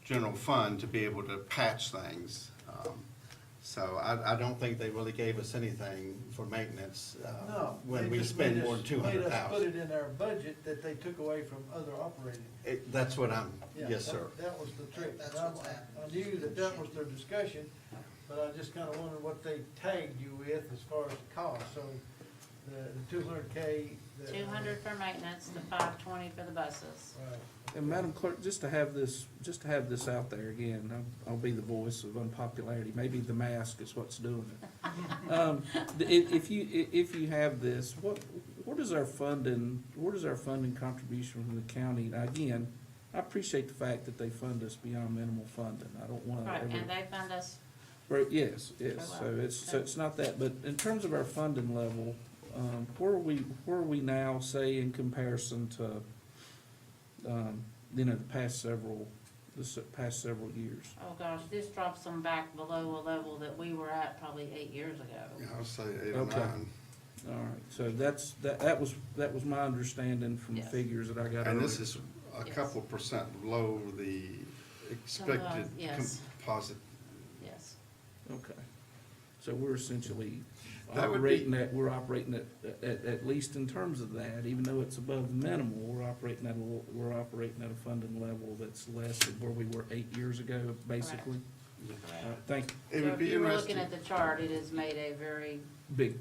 general fund to be able to patch things. So I don't think they really gave us anything for maintenance No. when they we just spend made more us- than Made us put 200,000. it in our budget that they took away from other operating. That's what I'm, Yeah, yes, that- sir. That was the trick. That's I- what's happening. I knew that was their discussion, but I just kinda wondered what they tagged you with as far as the cost, so the 200K. 200 for maintenance, the 520 for the buses. Right, And Madam Clerk, just to have this out there again, I'll be the voice of unpopularity, maybe the mask is what's doing it. If you have this, what is our funding contribution from the county? Now, again, I appreciate the fact that they fund us beyond minimal funding, I don't wanna Right, ever. and they fund us, Right, yes, Oh, so wow. it's not that, but in terms of our funding level, where are we now, say, in comparison to, the past several years? oh gosh, this drops them back below a level that we were at probably 8 years ago. Yeah, I would say 8 or Okay. 9. All right, so that was my understanding from the Yes. figures that I got And earlier. this is a Yes. couple percent below the expected yes. composite. Yes, Okay, so we're essentially That would operating at least in terms of that, even though it's above minimal, we're operating at a funding level that's less than where we were 8 years ago, basically. correct. Thank It So would if be you were looking interesting, at the chart, it has made a very, you, big,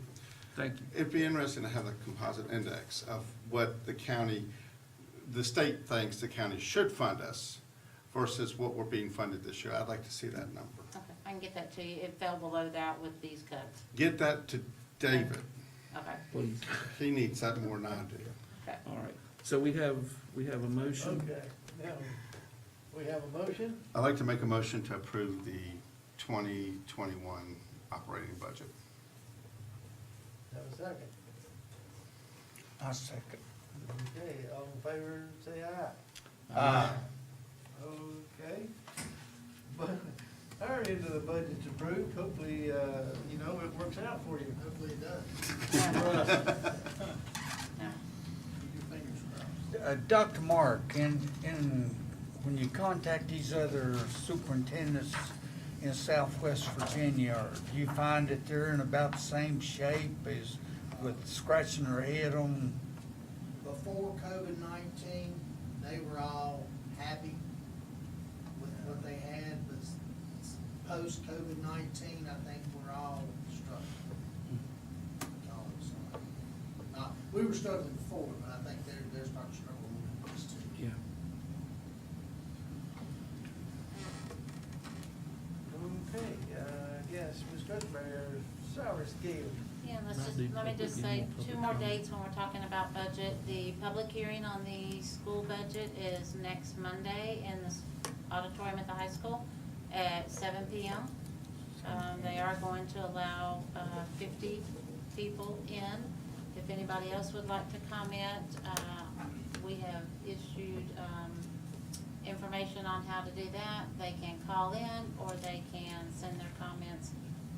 thank you. it'd be interesting to have a composite index of what the state thinks the county should fund us versus what we're being funded this year. I'd like to see that number. okay, I can get that to you. It fell below that with these cuts. Get that to David. Okay, Please, He needs that more than I do. okay. all right, so we have a motion. Okay, now, we have a motion. I'd like to make a motion to approve the 2021 operating budget. Have a second. I second. Okay, all in favor, say aye. Aye. Okay. But our end of the budget's approved, hopefully, it works out for you. Hopefully it does. Yeah. Keep your fingers crossed. Dr. Mark, when you contact these other superintendents in Southwest Virginia, do you find that they're in about the same shape as with scratching their head on? Before COVID-19, they were all happy with what they had, but post-COVID-19, I think we're all struggling. We were struggling before, but I think they're starting to struggle with this too. Yeah. Okay, yes, Ms. Cudbear, salary scale. Yeah, Might let me do just public say hearing, public 2 more comment. dates when we're talking about budget. The public hearing on the school budget is next Monday in the auditorium at the high school at 7 p.m. They are going to allow 50 people in. If anybody else would like to comment, we have issued information on how to do that. They can call in or they can send their comments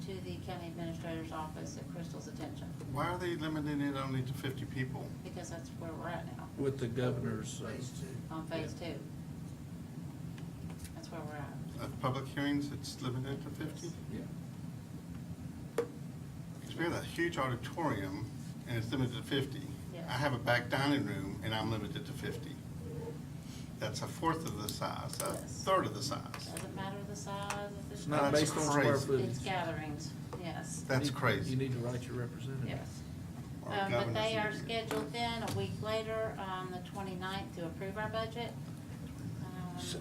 to the county administrator's office at Crystal's attention, Why are they limiting it only to 50 people? because that's where we're at now, With the governor's, Phase 2. on phase 2. That's where we're at. At public hearings, it's limited to 50? yeah. Because we have that huge auditorium, and it's limited to 50. Yes. I have a back dining room, and I'm limited to 50. That's a fourth of the size, a Yes. third of the size. Doesn't matter the size of the. It's not That's based on square crazy. footage. It's gatherings, yes, That's You crazy. need to write your representative. yes. Our But governors they need are to- scheduled then a week later on the 29th to approve our budget.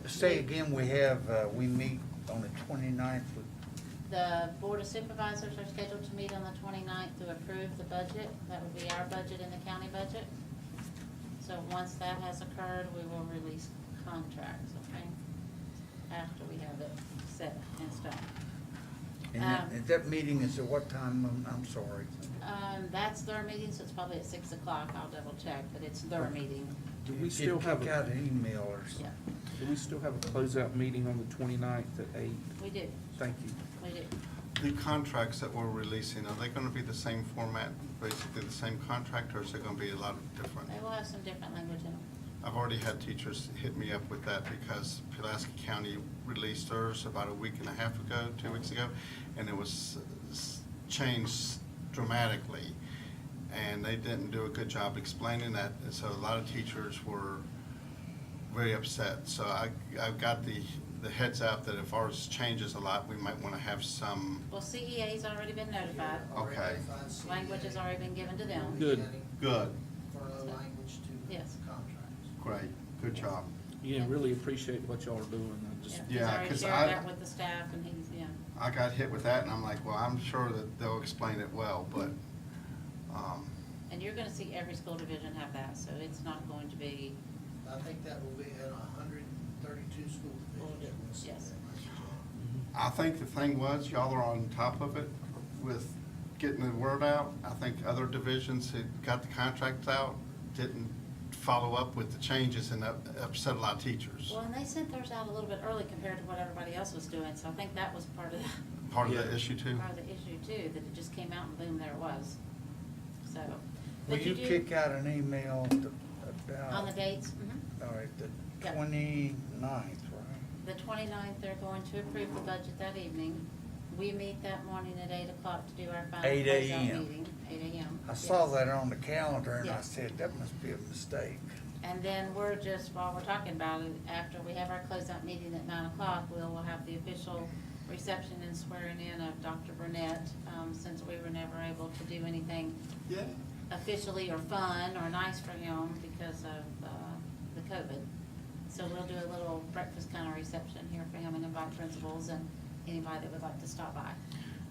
Say again, we meet on the 29th with, The Board of Supervisors are scheduled to meet on the 29th to approve the budget. That would be our budget and the county budget. So once that has occurred, we will release contracts, okay? After we have it set in stone. and at that meeting is at what time? I'm sorry. That's their meeting, so it's probably at 6 o'clock. I'll double check, but it's their meeting. Do we Did still have kick out an email or something? Yeah, Do we still have a closeout meeting on the 29th at 8? we do, Thank you. we do. The contracts that we're releasing, are they gonna be the same format, basically the same contract, or is it gonna be a lot different? They will have some different language in them. I've already had teachers hit me up with that because Pulaski County released theirs about a week and a half ago, 2 weeks ago, and it was changed dramatically. And they didn't do a good job explaining that, and so a lot of teachers were very upset. So I've got the heads up that if ours changes a lot, we might want to have some, Well, CEA's already been notified. Okay. Language has already been given to them. Good. good, Furlough language to Yes. contracts. great, good job. Yeah, really appreciate what y'all are doing. I just, He's Yeah, already 'cause shared I- that with the staff, and he's, yeah. I got hit with that, and I'm like, well, I'm sure that they'll explain it well, but, And you're gonna see every school division have that, so it's not going to be, I think that will be at 132 school divisions. We'll see Yes. that. I think the thing was, y'all are on top of it with getting the word out. I think other divisions that got the contracts out didn't follow up with the changes and upset a lot of teachers. well, and they sent theirs out a little bit early compared to what everybody else was doing, so I think that was part of the, Part of Yeah. the issue too. part of the issue too, that it just came out and boom, there it was. So, Will but you do, kick out an email about? on the dates, All right, the Yeah. 29th, right? the 29th, they're going to approve the budget that evening. We meet that morning at 8 o'clock to do our final 8 closeout a.m. meeting, 8 a.m. I saw yes. that on the calendar and I Yes. said, that must be a mistake. And then we're just, while we're talking about it, after we have our closeout meeting at 9 o'clock, we'll have the official reception and swearing in of Dr. Burnett, since we were never able to do anything Yeah. officially or fun or nice for him because of the COVID. So we'll do a little breakfast kind of reception here for him and invite principals and anybody that would like to stop by.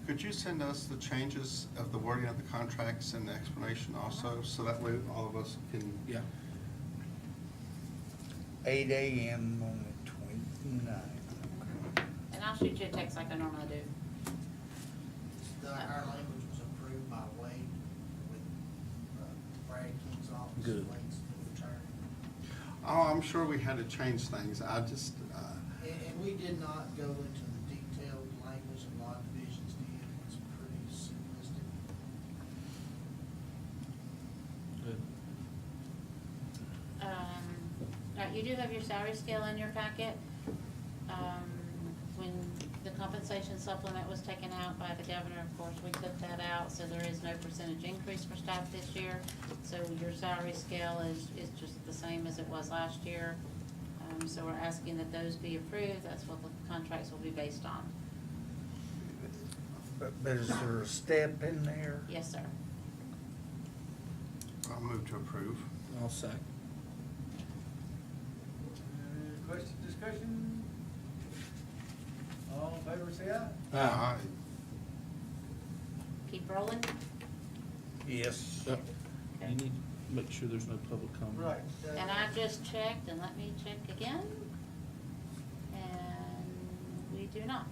Could you send us the changes of the wording of the contracts and the explanation also, so that way all of us can? yeah. 8 a.m. on the 29th. And I'll shoot you a text like I normally do. Our language was approved by Wade with Brad King's office. Good. Wade's attorney. Oh, I'm sure we had to change things. I just, And we did not go into the detailed language a lot of divisions did. It's pretty simplistic. Good. All right, you do have your salary scale in your packet. When the compensation supplement was taken out by the governor, of course, we took that out, so there is no percentage increase for staff this year. So your salary scale is just the same as it was last year. So we're asking that those be approved. That's what the contracts will be based on. But is there a step in there? Yes, sir. I'll move to approve. I'll second. Question, discussion? All in favor, say aye. Aye. Keep rolling. Yes. You need to make sure there's no public comment. Right. And I just checked, and let me check again. And we do not.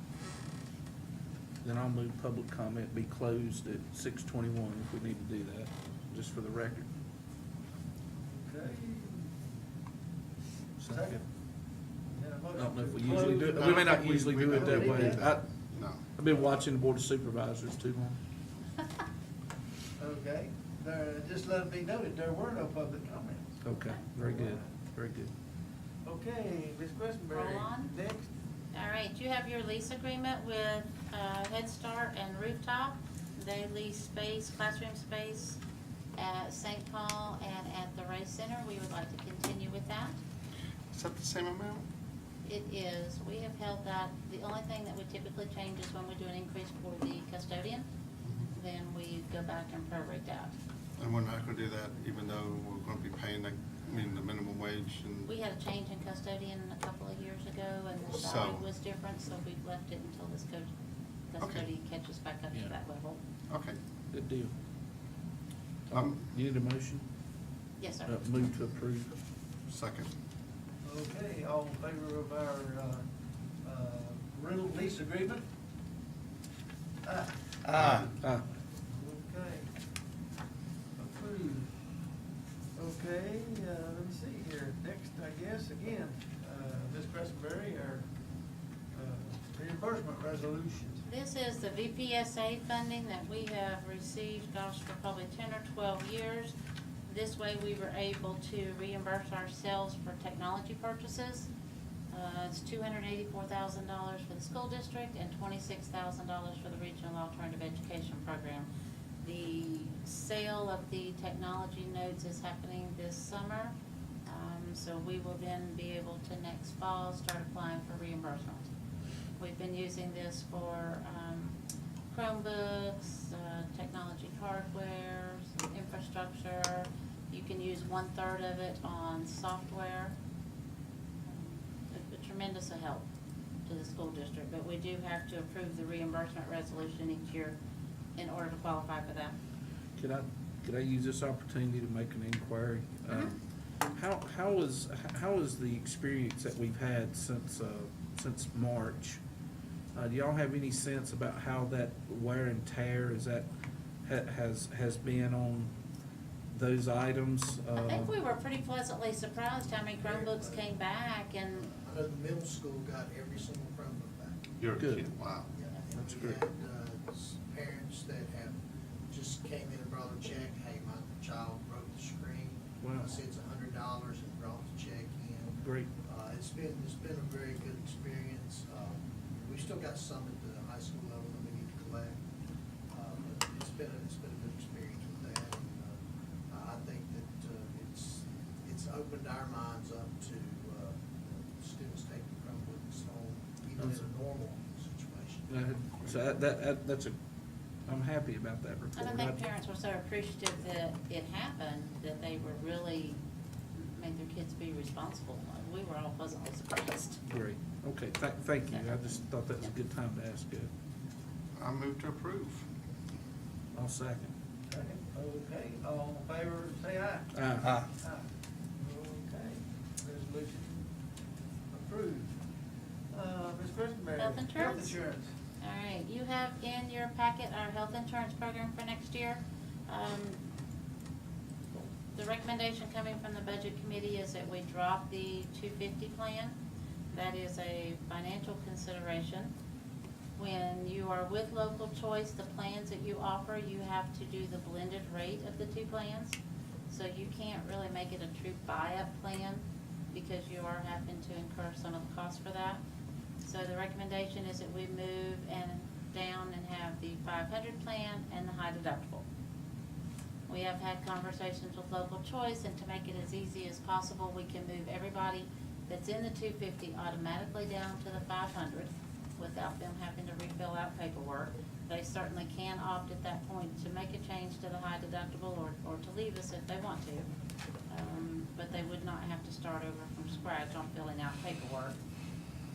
Then I'll move public comment be closed at 6:21 if we need to do that, just for the record. Okay. Second. Got a I motion don't know if to we usually do it, close. we may not usually do it that We way. did. No. I've been watching the Board of Supervisors too long. Okay, there, just let it be noted, there were no public comments. Okay, very good, very good. Okay, Ms. Questenberry. Roll on. Next. All right, you have your lease agreement with Head Start and Rooftop. They lease space, classroom space at St. Paul and at the Ray Center. We would like to continue with that. Is that the same amount? It is, we have held that, the only thing that we typically change is when we do an increase for the custodian, then we go back and prorate that. And we're not gonna do that even though we're gonna be paying the minimum wage and. We had a change in custodian a couple of years ago, and the So- salary was different, so we've left it until this custodian catches back up Yeah. to that level. Okay. Good deal. You need a motion? Yes, sir. Move to approve. Second. Okay, all in favor of our, rental lease agreement? Aye. Aye. Aye. Okay. Approved. Okay, let me see here. Next, I guess, again, Ms. Questenberry, our, reimbursement resolution. This is the VPSA funding that we have received, gosh, for probably 10 or 12 years. This way, we were able to reimburse ourselves for technology purchases. It's $284,000 for the school district and $26,000 for the regional alternative education program. The sale of the technology notes is happening this summer, so we will then be able to next fall start applying for reimbursement. We've been using this for Chromebooks, technology hardware, some infrastructure. You can use 1/3 of it on software. tremendous a help to the school district, but we do have to approve the reimbursement resolution each year in order to qualify for that. Could I use this opportunity to make an inquiry? How is the experience that we've had since March? Do y'all have any sense about how that wear and tear has been on those items? I think we were pretty pleasantly surprised how many Chromebooks came back, and I know the middle school got every single Chromebook back. You're Good. kidding, wow. Yeah, and That's we great. had, parents that have just came in and brought a check, hey, my child broke the screen. Wow. I said it's $100 and brought the check in. Great. It's been a very good experience. We still got some at the high school level that we need to collect. But it's been a good experience with that. And, I think that, it's opened our minds up to, students taking Chromebooks home, even in a normal situation. So that's I'm happy about that report. I think parents were so appreciative that it happened, that they were really made their kids be responsible. We were all pleasantly surprised. Great, okay, thank you, I just thought that was a good time to ask it. I move to approve. I'll second. Okay, all in favor, say aye. Aye. Okay, resolution approved. Ms. Christenberry. Health insurance? Health insurance. All right, you have in your packet our health insurance program for next year. The recommendation coming from the budget committee is that we drop the 250 plan. That is a financial consideration. When you are with local choice, the plans that you offer, you have to do the blended rate of the two plans. So you can't really make it a true buy-up plan because you are having to incur some of the costs for that. So the recommendation is that we move down and have the 500 plan and the high deductible. We have had conversations with local choice, and to make it as easy as possible, we can move everybody that's in the 250 automatically down to the 500 without them having to refill out paperwork. They certainly can opt at that point to make a change to the high deductible or to leave us if they want to. But they would not have to start over from scratch on filling out paperwork.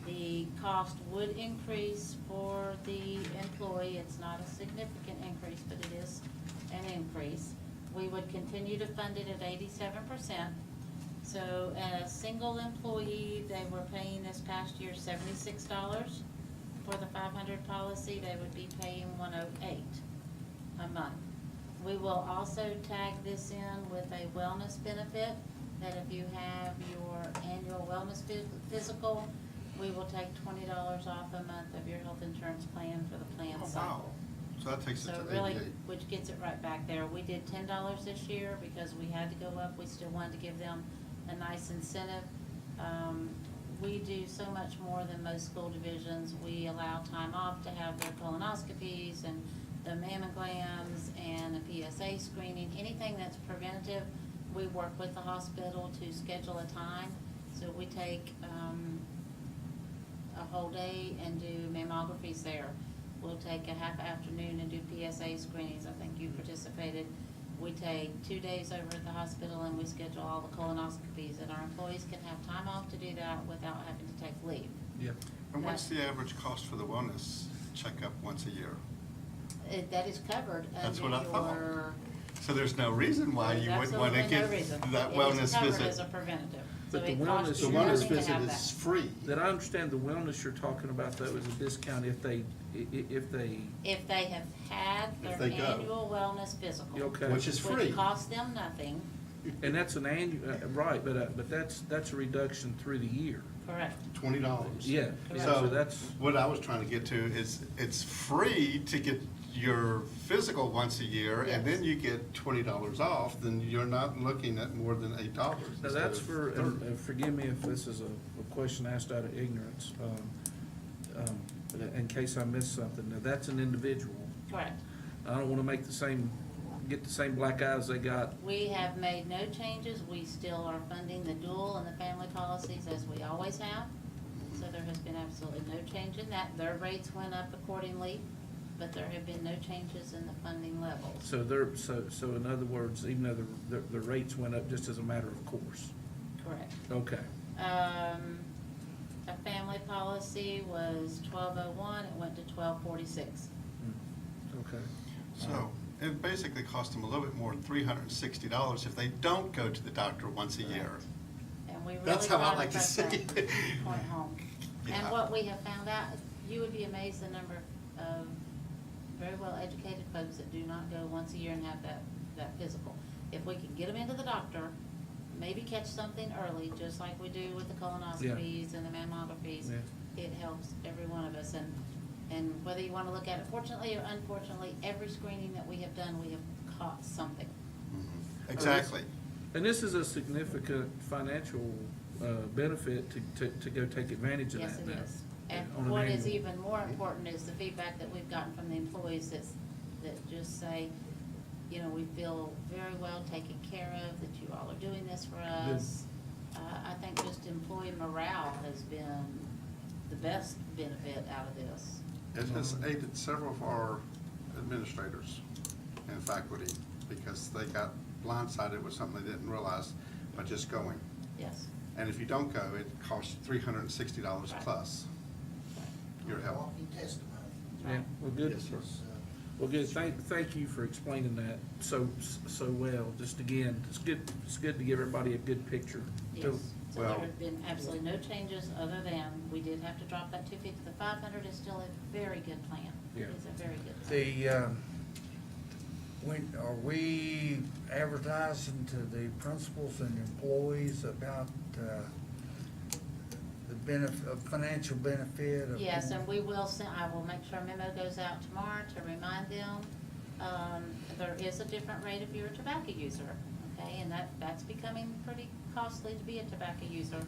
The cost would increase for the employee. It's not a significant increase, but it is an increase. We would continue to fund it at 87%. So a single employee, they were paying this past year $76 for the 500 policy. They would be paying $108 a month. We will also tag this in with a wellness benefit, that if you have your annual wellness physical, we will take $20 off a month of your health insurance plan for the plan Oh, cycle. wow. So that takes it So to really, 88. which gets it right back there. We did $10 this year because we had to go up. We still wanted to give them a nice incentive. We do so much more than most school divisions. We allow time off to have their colonoscopies and the mammograms and a PSA screening. Anything that's preventative, we work with the hospital to schedule a time. So we take a whole day and do mammographies there. We'll take a half afternoon and do PSA screenings. I think you participated. We take 2 days over at the hospital and we schedule all the colonoscopies, and our employees can have time off to do that without having to take leave. Yep. And what's the average cost for the wellness checkup once a year? That is covered That's under what I thought. your. So there's no reason why you wouldn't want to There's absolutely no get reason. that It wellness is covered visit. as a preventative. But So the it wellness- costs The you wellness nothing to visit have is that. free. That I understand the wellness you're talking about though is a discount if they. If they have had If their they go. annual wellness physical. Okay. Which is free. Which costs them nothing, And that's an annual, right, but that's a reduction through the year. correct. $20. Yeah, Correct. so So that's, what I was trying to get to is it's free to get your physical once a year, and then Yes. you get $20 off, then you're not looking at more than $8. now instead that's of for, $30. and forgive me if this is a question asked out of ignorance, but in case I missed something. Now, that's an individual. Correct. I don't wanna make get the same black eyes they got. We have made no changes. We still are funding the dual and the family policies as we always have. So there has been absolutely no change in that. Their rates went up accordingly, but there have been no changes in the funding levels. So so in other words, even though the rates went up just as a matter of course. Correct. Okay. A family policy was 1201, it went to 1246. Okay. So it basically costs them a little bit more than $360 if they don't go to the doctor once a year. And we really That's how I try to like to press see that it. point home. And Yeah. what we have found out, you would be amazed the number of very well-educated folks that do not go once a year and have that physical. If we can get them into the doctor, maybe catch something early, just like we do with the colonoscopies and the mammographies, Yeah. it helps every one of us. And whether you want to look at it fortunately or unfortunately, every screening that we have done, we have caught something. Mhm. Exactly. And this is a significant financial benefit to go take advantage of Yes, that it now. is. And on an what is annual. even more important is the feedback that we've gotten from the employees that just say, you know, we feel very well taken care of, that you all are doing this for us. I think just employee morale has been the best benefit out of this. It has aided several of our administrators and faculty because they got blindsided with something they didn't realize by just going. Yes. And if you don't go, it costs $360 plus your help. Walking testimony. Yeah, well, good. Yes, sir. It's, Well, good, thank you for explaining that so well. Just again, it's good to give everybody a good picture. Yes. So Well- there have been absolutely no changes other than we did have to drop that 250. The 500 is still a very good plan. Yeah. It's a very good plan. Are we advertising to the principals and employees about, the financial benefit of? Yes, and we will send, I will make sure a memo goes out tomorrow to remind them. There is a different rate if you're a tobacco user, okay? And that's becoming pretty costly to be a tobacco user.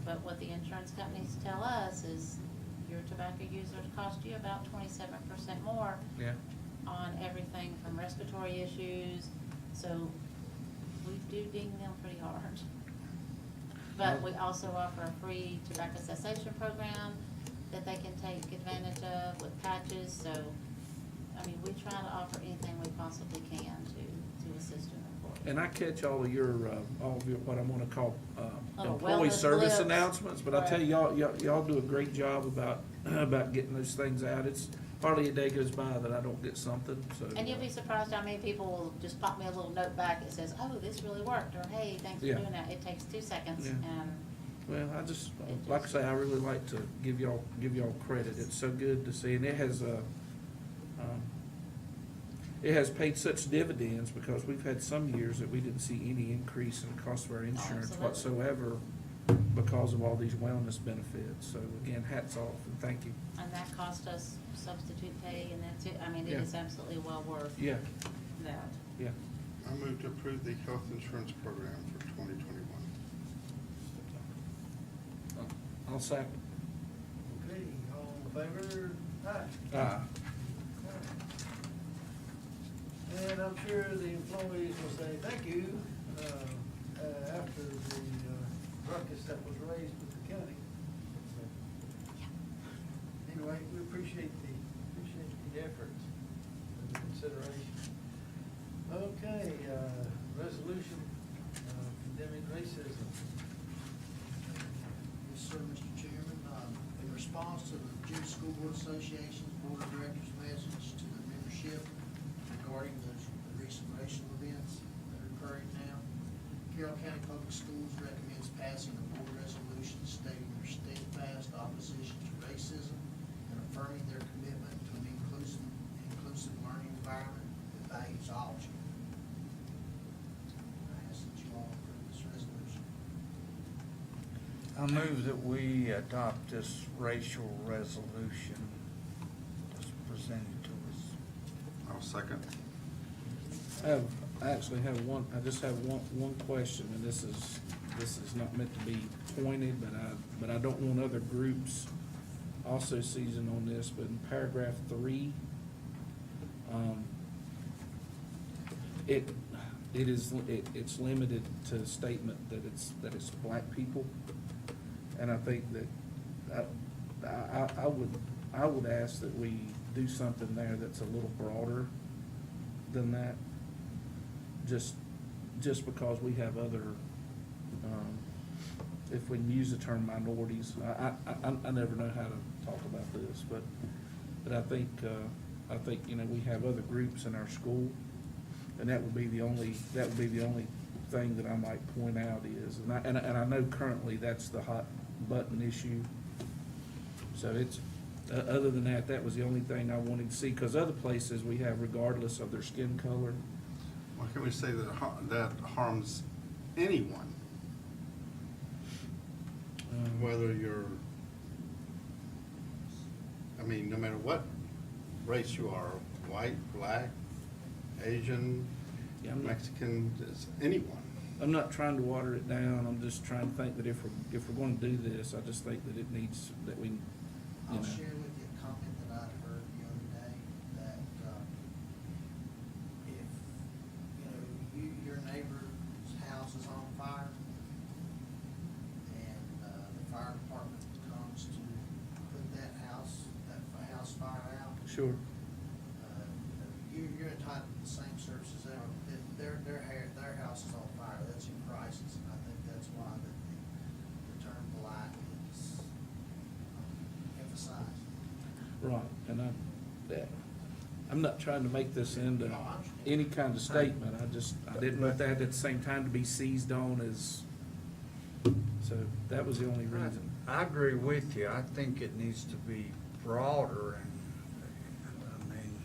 But what the insurance companies tell us is your tobacco users cost you about 27% more Yeah. on everything from respiratory issues. So we do ding them pretty hard. But we also offer a free tobacco cessation program that they can take advantage of with patches. So, I mean, we try to offer anything we possibly can to assist an employee. And I catch all of your, what I'm gonna call, Little employee wellness service blips. announcements, but I tell you, y'all do a great job about getting those things out. It's hardly a day goes by that I don't get something, so. And you'll be surprised how many people will just pop me a little note back that says, oh, this really worked, or hey, thanks for Yeah. doing that. It takes 2 seconds Yeah. and Well, I just, like I say, I really like to give y'all credit. It's so good to see, and it has paid such dividends because we've had some years that we didn't see any increase in the cost of our insurance Absolutely. whatsoever because of all these wellness benefits. So again, hats off and thank you. And that cost us substitute pay, and that's it. I mean, it Yeah. is absolutely well worth Yeah, that. yeah. I move to approve the health insurance program for 2021. I'll second. Okay, all in favor? Aye. And I'm sure the employees will say thank you, after the ruckus that was raised with the county. Anyway, we appreciate the efforts and the consideration. Okay, resolution condemning racism. Yes, sir, Mr. Chairman. In response to the Virginia School Board Association's Board of Directors message to the membership regarding the recent racial events that are occurring now, Carroll County Public Schools recommends passing a board resolution stating their steadfast opposition to racism and affirming their commitment to an inclusive learning environment that values all children. I ask that you all approve this resolution. I move that we adopt this racial resolution that's presented to us. I'll second. I actually have I just have one question, and this is not meant to be pointed, but I don't want other groups also seizing on this, but in paragraph 3, it's limited to the statement that it's black people, and I think that I would ask that we do something there that's a little broader than that, just because we have other if we can use the term minorities. I never know how to talk about this, but I think, you know, we have other groups in our school, and that would be the only thing that I might point out is, and I know currently that's the hot button issue. So it's, other than that, that was the only thing I wanted to see, because other places we have regardless of their skin color. Why can't we say that harms anyone? Whether you're, I mean, no matter what race you are, white, black, Asian, Yeah, I'm not- Mexican, it's anyone. I'm not trying to water it down, I'm just trying to think that if we're gonna do this, I just think that it needs, that we, you I'll know. share with you a comment that I'd heard the other day, that, if, you know, your neighbor's house is on fire, and, the fire department comes to put that house fire out, Sure. you're entitled to the same services they are. If their house is on fire, that's your crisis, and I think that's why that the term black is emphasized. Right, and I'm not trying to make this into any kind of statement, I didn't want that at the same time to be seized on as, so that was the only reason. I agree with you. I think it needs to be broader and, I mean,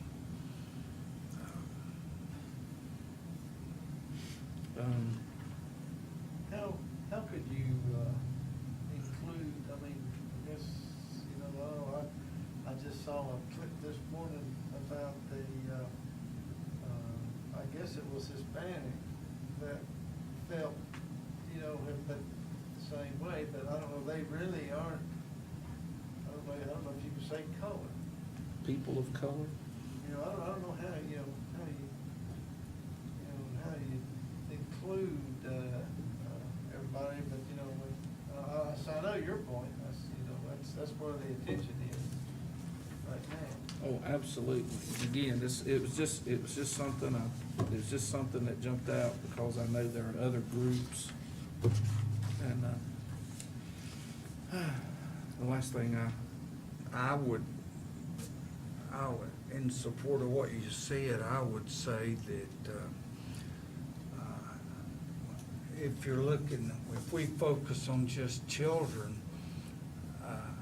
How could you, include, I mean, I guess, you know, I just saw a clip this morning about the, I guess it was Hispanic that felt, you know, but the same way, but I don't know, they really aren't, I don't know if you could say color. People of color? You know, I don't know how you include, everybody, but, you know, so I know your point, you know, that's where the attention is right now. Oh, absolutely. Again, it was just something that jumped out because I know there are other groups. And, the last thing I would, in support of what you said, I would say that, if you're looking, if we focus on just children,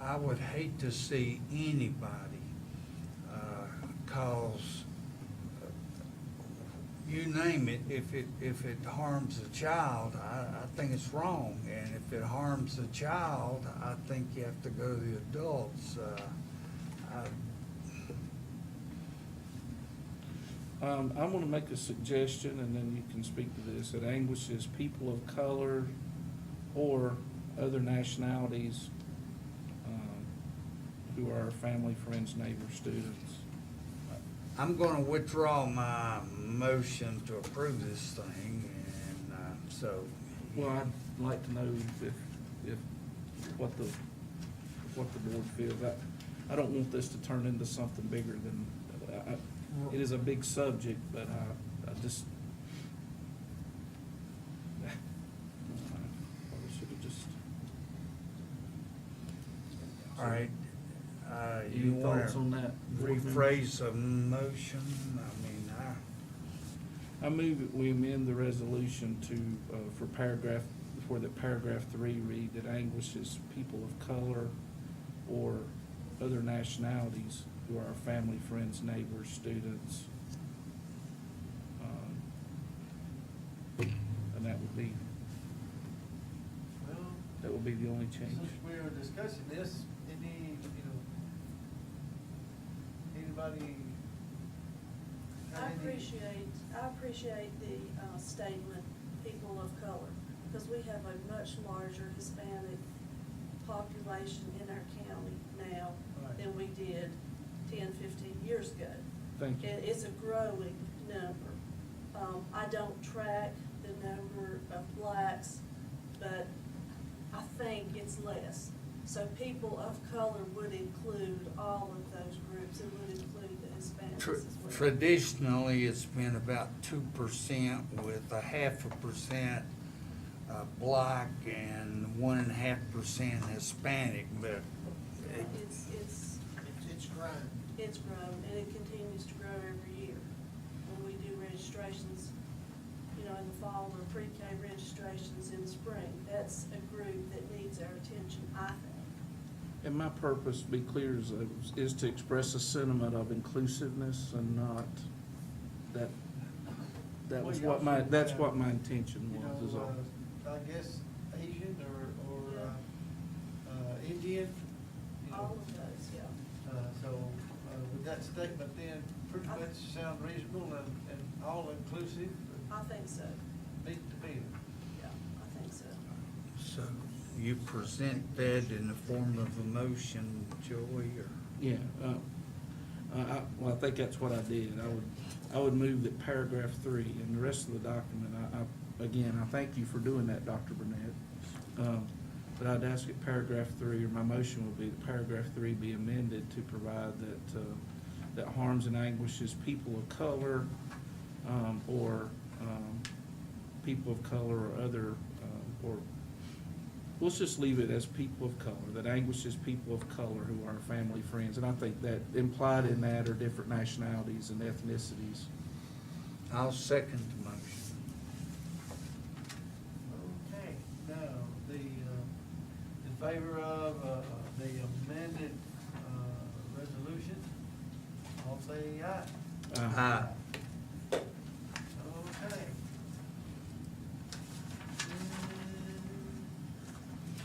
I would hate to see anybody, cause, you name it, if it harms a child, I think it's wrong. And if it harms a child, I think you have to go to the adults. I'm gonna make a suggestion, and then you can speak to this. It anguishes people of color or other nationalities, who are our family, friends, neighbors, students. I'm gonna withdraw my motion to approve this thing, and, so. Well, I'd like to know if what the board feels. I don't want this to turn into something bigger than, it is a big subject, but I just, probably should have just. All right, Any you wanna thoughts on that? rephrase a motion? I mean, I move that we amend the resolution to, for the paragraph 3 read that anguishes people of color or other nationalities who are our family, friends, neighbors, students. And that would be Well, the only change. since we were discussing this, anybody? have I any- appreciate the statement, people of color, because we have a much larger Hispanic population in our county now Right. than we did 10, 15 years ago. Thank you. It's a growing number. I don't track the number of blacks, but I think it's less. So people of color would include all of those groups, it would include the Hispanics as well. traditionally, it's been about 2% with a 0.5% Black and 1.5% Hispanic, but It's grown. It's grown, and it continues to grow every year. When we do registrations, you know, in the fall, or pre-K registrations in the spring, that's a group that needs our attention, I think. And my purpose, to be clear, is to express a sentiment of inclusiveness and not that, that's what my intention You was, is all. know, I guess Asian or Indian, you know. All of those, yeah. So, with that statement then, pretty much sound reasonable and all inclusive, I think so, meet the meeting. yeah, I think so. so you present that in the form of a motion, Joey, or? Yeah, well, I think that's what I did. I would move that paragraph 3 and the rest of the document, again, I thank you for doing that, Dr. Burnett. But I'd ask that paragraph 3, or my motion would be that paragraph 3 be amended to provide that harms and anguishes people of color, or people of color or other, or let's just leave it as people of color, that anguishes people of color who are family friends. And I think that implied in that are different nationalities and ethnicities. I'll second the motion. Okay, now, in favor of the amended resolution, all say aye. Aye. Okay. G.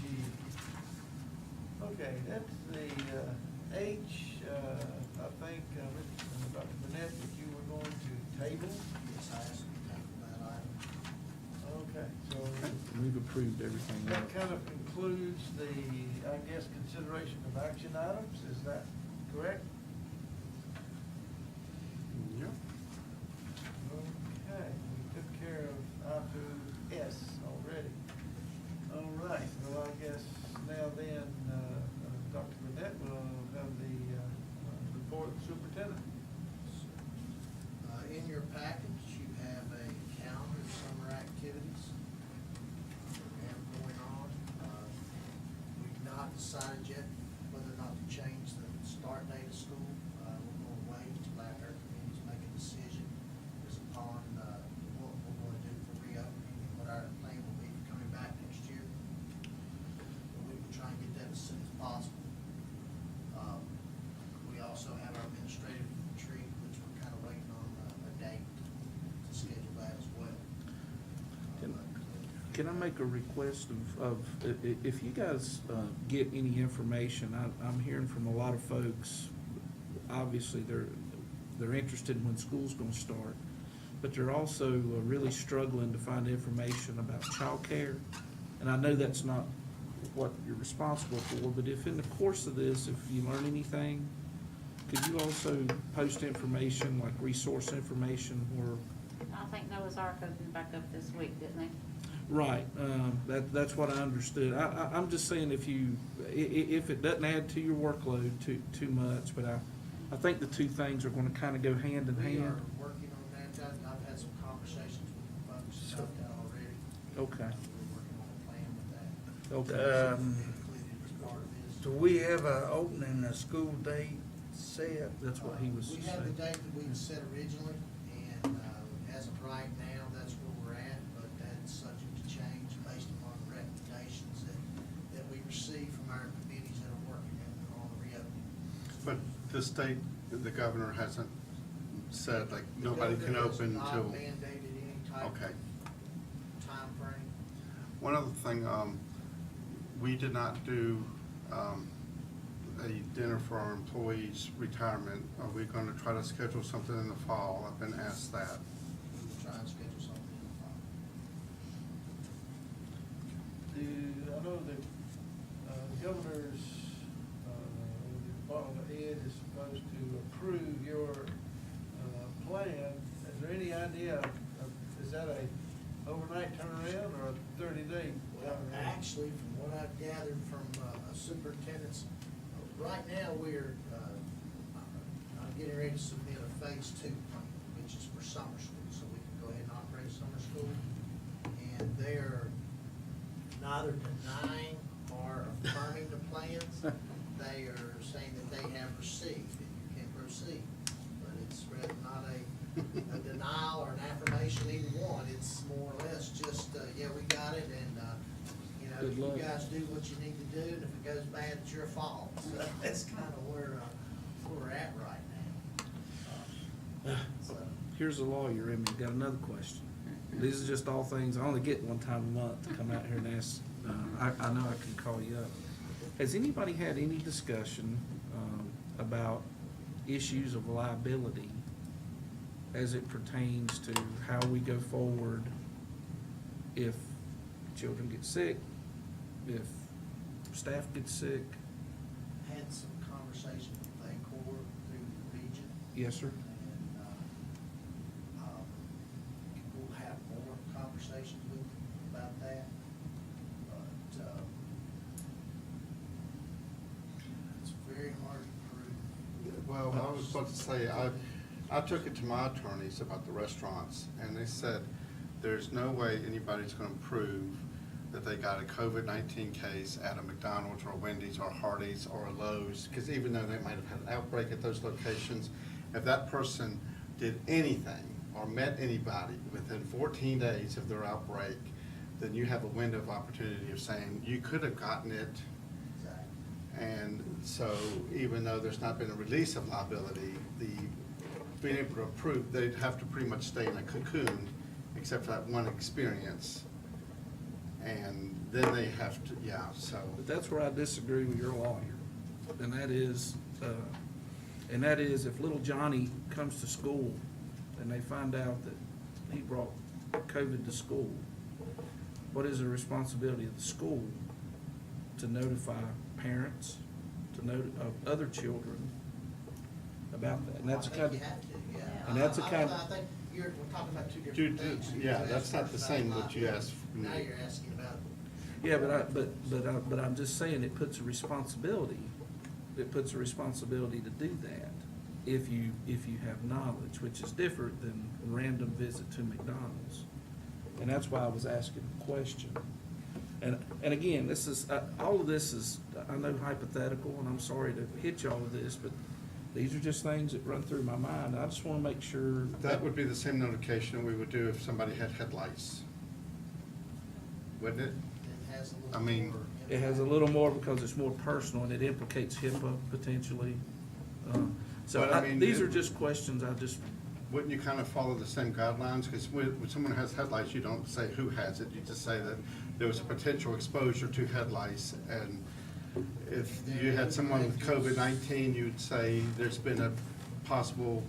Okay, that's the H, I think, Dr. Burnett, that you were going to table. Yes, I asked you to table that item. Okay, so We've approved everything that else. kind of concludes the, I guess, consideration of action items, is that correct? Yep. Okay, we took care of I through S already. All right, well, I guess now then, Dr. Burnett will have the report of the superintendent. In your package, you have a calendar of summer activities that we have going on. We've not decided yet whether or not to change the start date of school. We're going to wait until after our committees make a decision as upon what we're going to do for reopening and what our plan will be for coming back next year. But we will try and get that as soon as possible. We also have our administrative retreat, which we're kind of waiting on a date to schedule that as well. Can I make a request if you guys get any information, I'm hearing from a lot of folks, obviously they're interested in when school's gonna start, but they're also really struggling to find information about childcare. And I know that's not what you're responsible for, but if in the course of this, if you learn anything, could you also post information, like resource information where? I think Noah's Ark opened back up this week, didn't they? Right, that's what I understood. I'm just saying if it doesn't add to your workload too much, but I think the two things are gonna kinda go hand in We are hand. working on that. I've had some conversations with the folks about that already. Okay. We're working on a plan with that. Okay. Included as part of this. Do we have a opening, a school date set? That's what he was We have the saying. date that we had set originally, and as of right now, that's where we're at, but that's subject to change based upon the recommendations that we receive from our committees that are working on the reopening. But the state, the governor hasn't said, like, nobody can open The till. governor has not mandated any type Okay. of timeframe. One other thing, we did not do a dinner for our employees' retirement. Are we gonna try to schedule something in the fall? I've been asked that. We will try and schedule something in the fall. I know the governor's, Department of Ed is supposed to approve your plan. Is there any idea is that a overnight turnaround or a 30-day? Well, actually, from what I've gathered from a superintendent's, right now, we're, I'm getting ready to submit a phase 2 plan, which is for summer school, so we can go ahead and operate summer school. And they're neither denying or affirming the plans. They are saying that they have received, and you can proceed. But it's rather not a denial or an affirmation, either one. It's more or less just, yeah, we got it, and, you know, Good luck. you guys do what you need to do, and if it goes bad, it's your fault. So that's kind of where we're at right now. So, Here's a lawyer, and got another question. These are just all things, I only get one time a month to come out here and ask, I know I can call you up. Has anybody had any discussion, about issues of liability as it pertains to how we go forward if children get sick, if staff gets sick? had some conversation with ACOR through the region. Yes, sir. And, we'll have more conversations with them about that. But, it's very hard to prove. Well, I was about to say, I took it to my attorneys about the restaurants, and they said, there's no way anybody's gonna prove that they got a COVID-19 case at a McDonald's or a Wendy's or a Hardee's or a Lowe's, because even though they might have had an outbreak at those locations, if that person did anything or met anybody within 14 days of their outbreak, then you have a window of opportunity of saying, you could have gotten it. Exactly. And so even though there's not been a release of liability, being able to prove, they'd have to pretty much stay in a cocoon, except for that one experience. And then they have to, yeah, so. But that's where I disagree with your lawyer, and that is if little Johnny comes to school and they find out that he brought COVID to school, what is the responsibility of the school to notify parents, of other children about that? And that's I kind think of, you have to, yeah. and that's a kind I of- think we're talking about two different things. Yeah, You that's asked not the first same about that you asked me. Now you're asking about. yeah, but I'm just saying it puts a responsibility to do that if you have knowledge, which is different than a random visit to McDonald's. And that's why I was asking the question. And again, this is, all of this is, I know hypothetical, and I'm sorry to hit y'all with this, but these are just things that run through my mind. I just wanna make sure. That would be the same notification we would do if somebody had headlights. Wouldn't it? It has a little I mean, more It has a little more because it's more personal and it implicates HIPAA potentially. So But I mean, these are just questions I just, Wouldn't you kind of follow the same guidelines? Because when someone has headlights, you don't say who has it, you just say that there was a potential exposure to headlights. And if you had someone with COVID-19, you'd say there's been a possible,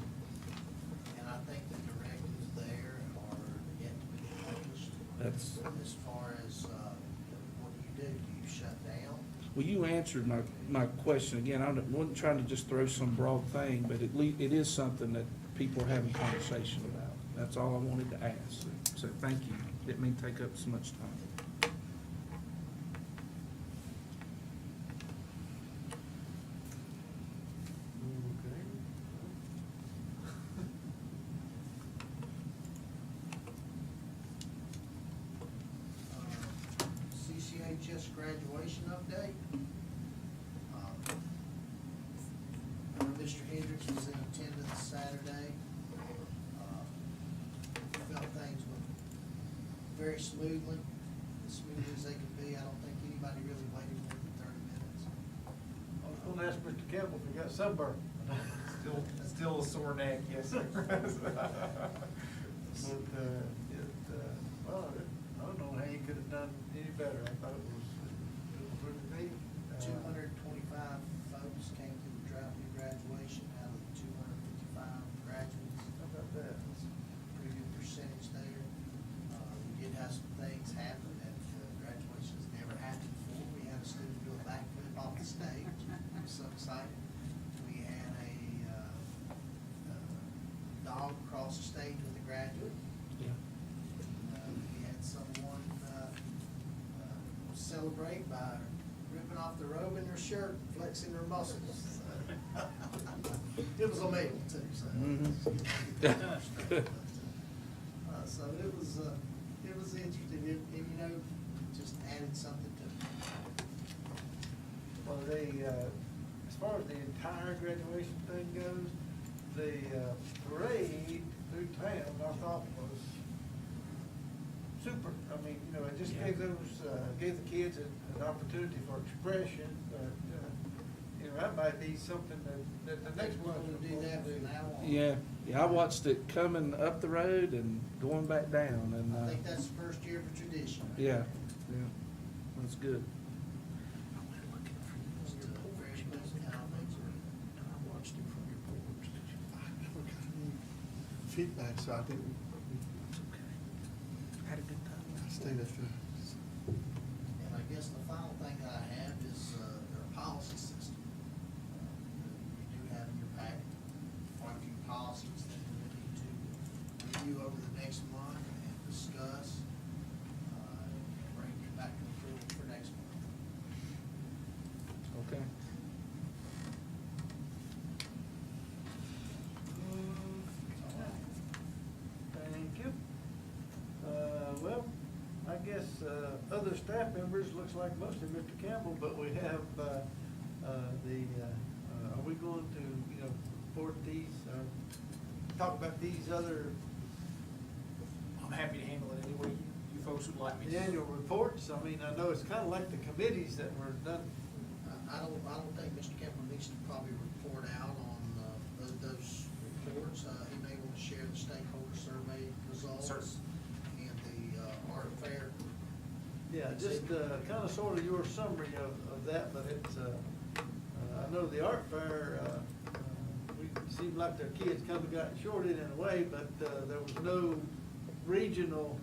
And I think the directives there are yet to be published. that's, As far as, what do? Do you shut down? well, you answered my question. Again, I wasn't trying to just throw some broad thing, but it is something that people are having conversation about. That's all I wanted to ask. So thank you. Didn't mean to take up so much time. CCHS graduation update. Mr. Hendricks was in attendance Saturday. Felt things went very smoothly, as smooth as they could be. I don't think anybody really waited more than 30 minutes. I was gonna ask Mr. Campbell if he got sunburned. Still a sore neck, yes, sir. But, well, I don't know how you could have done any better. I thought it was pretty neat. 225 folks came to the graduation out of the 255 graduates. How about that? Pretty good percentage there. We did have some things happen that graduations never happened before. We had a student do a backflip off the stage. I was so excited. We had a dog cross the stage with a graduate. Yeah. We had someone celebrate by ripping off the robe in their shirt, flexing their muscles. It was a male too, so. So it was interesting, and you know, just added something to it. Well, as far as the entire graduation thing goes, the parade through town, I thought was super. I mean, you know, it just Yeah. gave the kids an opportunity for expression, but, you know, that might be something that the next one We'll do that from now on. Yeah, I watched it coming up the road and going back down, and, I think that's the first year of a tradition. yeah, that's good. Just, very pleasant how things are. I watched it from your boards. I never got any feedback, so I didn't, Had a good time. I stayed at the. And I guess the final thing that I have is their policy system. You do have in your packet quite a few policies that we need to review over the next month and discuss, and bring it back to approval for next month. Okay. Thank you. Well, I guess, other staff members, looks like mostly Mr. Campbell, but we have, are we going to, you know, report these, talk about these other, I'm happy to handle it any way you folks would like me the to. annual reports? I mean, I know it's kind of like the committees that were done. I don't think Mr. Campbell needs to probably report out on, those reports. He may want to share the stakeholder survey results. Certainly. And the, art fair. Yeah, just, kind of sort of your summary of that, but it's, I know the art fair, we seemed like their kids kind of got shorted in a way, but, there was no regional,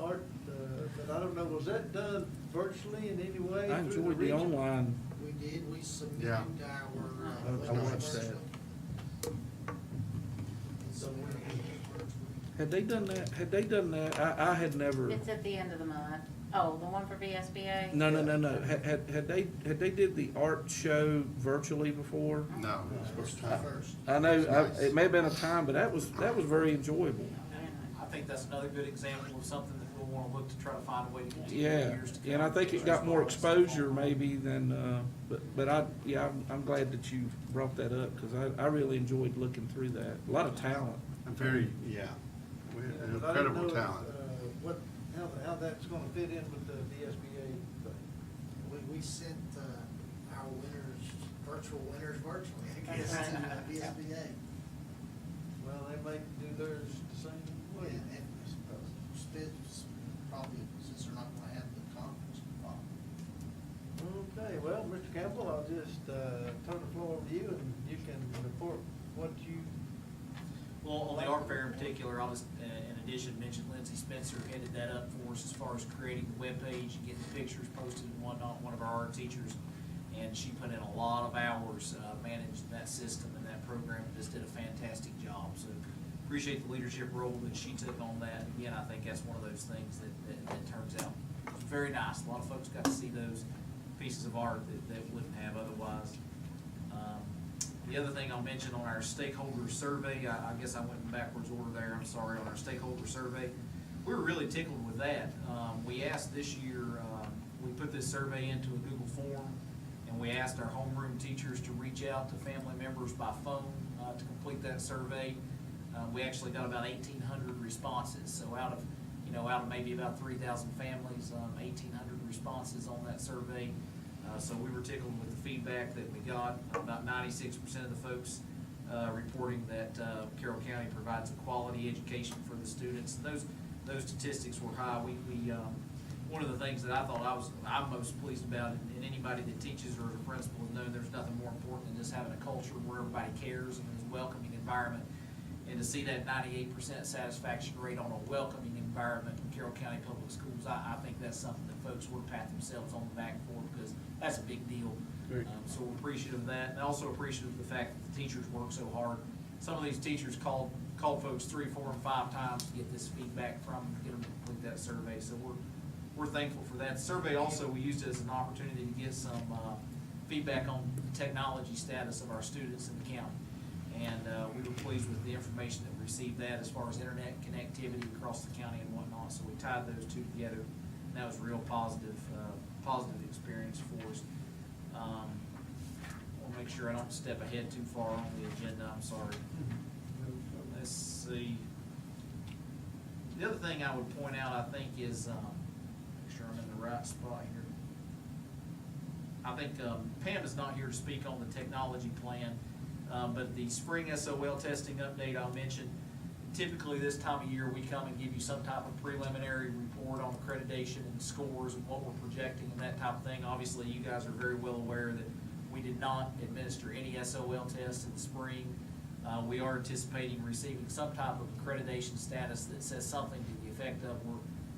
art, but I don't know, was that done virtually in any way? I through enjoyed the region? online. We did, we submitted Yeah. our. I watched that. So we're gonna do it virtually. Had they done that? I had never. It's at the end of the month. Oh, the one for VSBA? No. Had they did the art show virtually before? No, it was first It's time. first. I know, Nice. it may have been a time, but that was very enjoyable. I think that's another good example of something that we'll wanna look to try to find a way to continue in Yeah, years to come. and I think it got more exposure maybe than, but I'm glad that you brought that up, because I really enjoyed looking through that. A lot of talent. I'm very, yeah, we had an But I didn't incredible know, talent. how that's gonna fit in with the VSBA thing. We sent, our winners, virtual winners virtually, I guess, to VSBA. Well, they might do theirs the same way. And Spitz, probably, since they're not gonna have the conference, probably. Okay, well, Mr. Campbell, I'll just, turn the floor over to you, and you can report what you. Well, on the art fair in particular, I'll just, in addition, mention Lindsay Spencer headed that up for us as far as creating the webpage and getting the pictures posted and whatnot, one of our art teachers. And she put in a lot of hours, managing that system and that program, and just did a fantastic job. So appreciate the leadership role that she took on that. Again, I think that's one of those things that turns out very nice. A lot of folks got to see those pieces of art that wouldn't have otherwise. The other thing I'll mention on our stakeholder survey, I guess I went in backwards order there, I'm sorry, on our stakeholder survey. We were really tickled with that. We asked this year, we put this survey into a Google form, and we asked our homeroom teachers to reach out to family members by phone to complete that survey. We actually got about 1,800 responses, so out of maybe about 3,000 families, 1,800 responses on that survey. So we were tickled with the feedback that we got. About 96% of the folks reporting that Carroll County provides a quality education for the students. And those statistics were high. One of the things that I thought I'm most pleased about, and anybody that teaches or is a principal has known there's nothing more important than just having a culture where everybody cares and is a welcoming environment. And to see that 98% satisfaction rate on a welcoming environment in Carroll County Public Schools, I think that's something that folks would pat themselves on the back for, because that's a big deal. Great. So we're appreciative of that, and also appreciative of the fact that the teachers work so hard. Some of these teachers called folks 3, 4, and 5 times to get this feedback from them, to get them to complete that survey. So we're thankful for that. The survey also, we used it as an opportunity to get some feedback on the technology status of our students in the county. And we were pleased with the information that we received that as far as internet connectivity across the county and whatnot. So we tied those two together. And that was a real positive experience for us. We'll make sure I don't step ahead too far on the agenda, I'm sorry. Let's see. The other thing I would point out, I think, is, make sure I'm in the right spot here. I think Pam is not here to speak on the technology plan, but the spring SOL testing update I'll mention. Typically this time of year, we come and give you some type of preliminary report on accreditation and scores and what we're projecting and that type of thing. Obviously, you guys are very well aware that we did not administer any SOL tests in the spring. We are anticipating receiving some type of accreditation status that says something to the effect of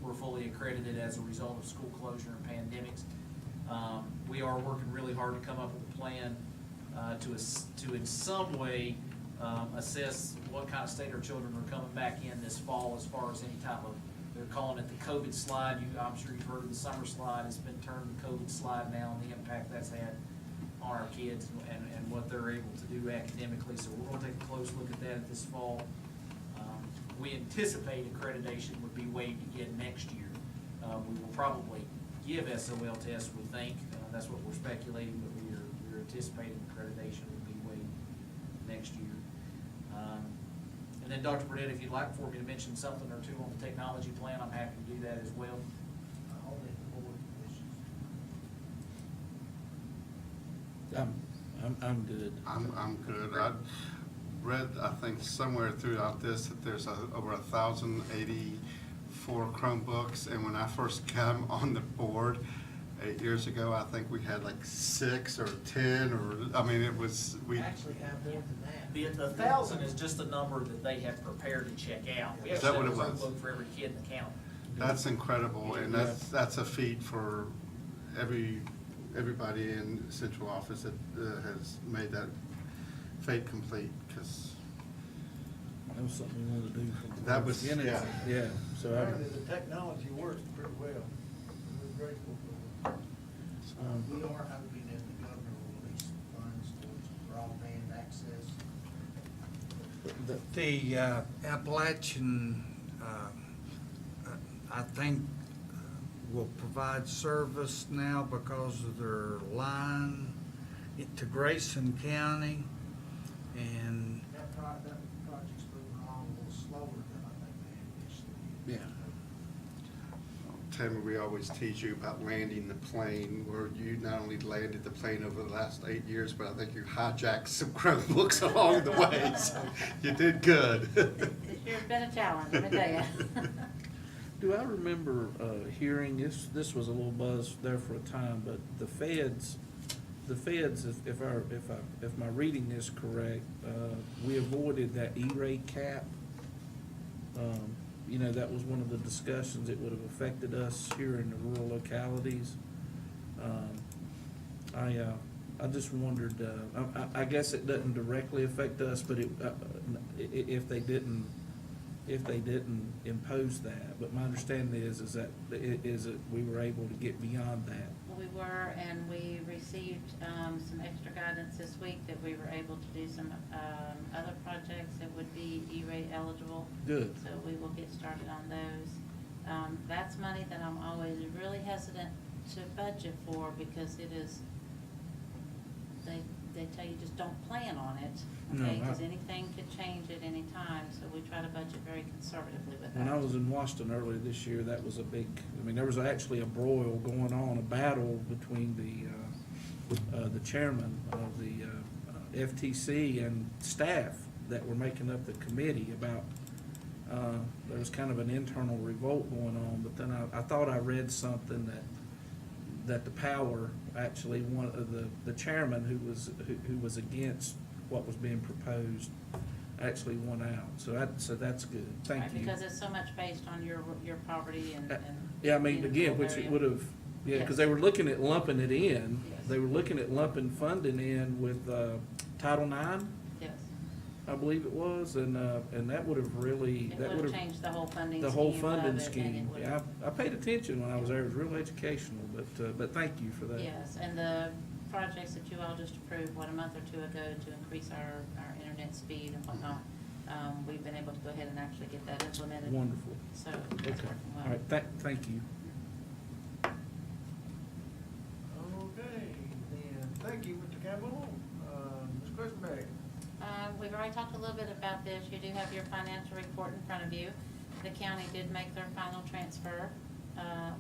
we're fully accredited as a result of school closure and pandemics. We are working really hard to come up with a plan to in some way assess what kind of state our children are coming back in this fall as far as any type of, they're calling it the COVID slide. I'm sure you've heard of the summer slide. It's been termed the COVID slide now, and the impact that's had on our kids and what they're able to do academically. So we're gonna take a close look at that this fall. We anticipate accreditation would be waived again next year. We will probably give SOL tests, we think. That's what we're speculating, but we're anticipating accreditation would be waived next year. And then Dr. Burnett, if you'd like for me to mention something or two on the technology plan, I'm happy to do that as well. Only the board wishes. I'm good. I'm good. I read, I think somewhere throughout this, that there's over 1,084 Chromebooks, and when I first came on the board 8 years ago, I think we had like 6 or 10, or, I mean, it was, We we, actually have more than that. The 1,000 is just the number that they have prepared to check out. We Is actually that have what a it was? Chromebook for every kid in the county. that's incredible, and that's a feat for everybody in central office that has made that fate complete, because That was something we wanted to do from the That was- beginning. yeah. Yeah, so Apparently, the technology works pretty well. We're grateful for it. We are hoping that the governor will release funds towards broadband access. The Appalachian, I think, will provide service now because of their line to Grayson County, and That project's moving along a little slower than I think they initially. Yeah. Tammy, we always teach you about landing the plane, where you not only landed the plane over the last 8 years, but I think you hijacked some Chromebooks along the way, so you did good. This year's been a challenge, let me tell you. do I remember hearing, this was a little buzz there for a time, but the feds, if my reading is correct, we avoided that E-rate cap. You know, that was one of the discussions. It would have affected us here in the rural localities. I just wondered, I guess it doesn't directly affect us, but if they didn't impose that. But my understanding is that we were able to get beyond that. We were, and we received some extra guidance this week that we were able to do some other projects that would be E-rate eligible. Good. So we will get started on those. That's money that I'm always really hesitant to budget for, because it is, they tell you just don't plan on it, No, okay? Because I- anything could change at any time, so we try to budget very conservatively with that. When I was in Washington earlier this year, that was a big, I mean, there was actually a broil going on, a battle between the chairman of the FTC and staff that were making up the committee about, there was kind of an internal revolt going on, but then I thought I read something that the power, actually, one of the chairman who was against what was being proposed actually won out. So that's good. Thank Right, you. because it's so much based on your property and. Yeah, I mean, being in again, the which it area. would have, yeah, because Yes. they were looking at lumping it in. Yes. They were looking at lumping funding in with Title IX, Yes, I believe it was, and that would have really, it that would would have have, changed the whole funding the scheme whole of funding it, and it scheme. would Yeah, have- I paid attention when I was there. It was real educational, but thank you for that. Yes, and the projects that you all just approved, a month or two ago, to increase our internet speed and whatnot, we've been able to go ahead and actually get that implemented. Wonderful. So Okay, it's working well. all right, thank you. already talked a little bit about this. You do have your financial report in front of you. The county did make their final transfer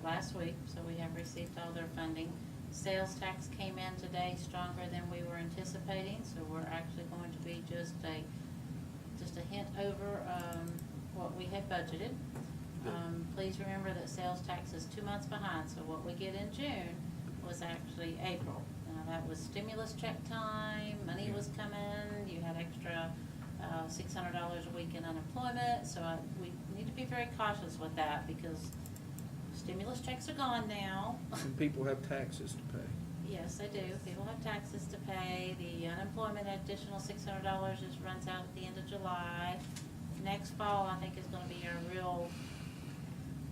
last week, so we have received all their funding. Sales tax came in today stronger than we were anticipating, so we're actually going to be just a hint over what we had budgeted. Please remember that sales tax is 2 months behind, so what we get in June was actually April. That was stimulus check time, money was coming, you had extra $600 a week in unemployment, so we need to be very cautious with that because stimulus checks are gone now. And people have taxes to pay. Yes, they do. People have taxes to pay. The unemployment additional $600 just runs out at the end of July. Next fall, I think, is gonna be a real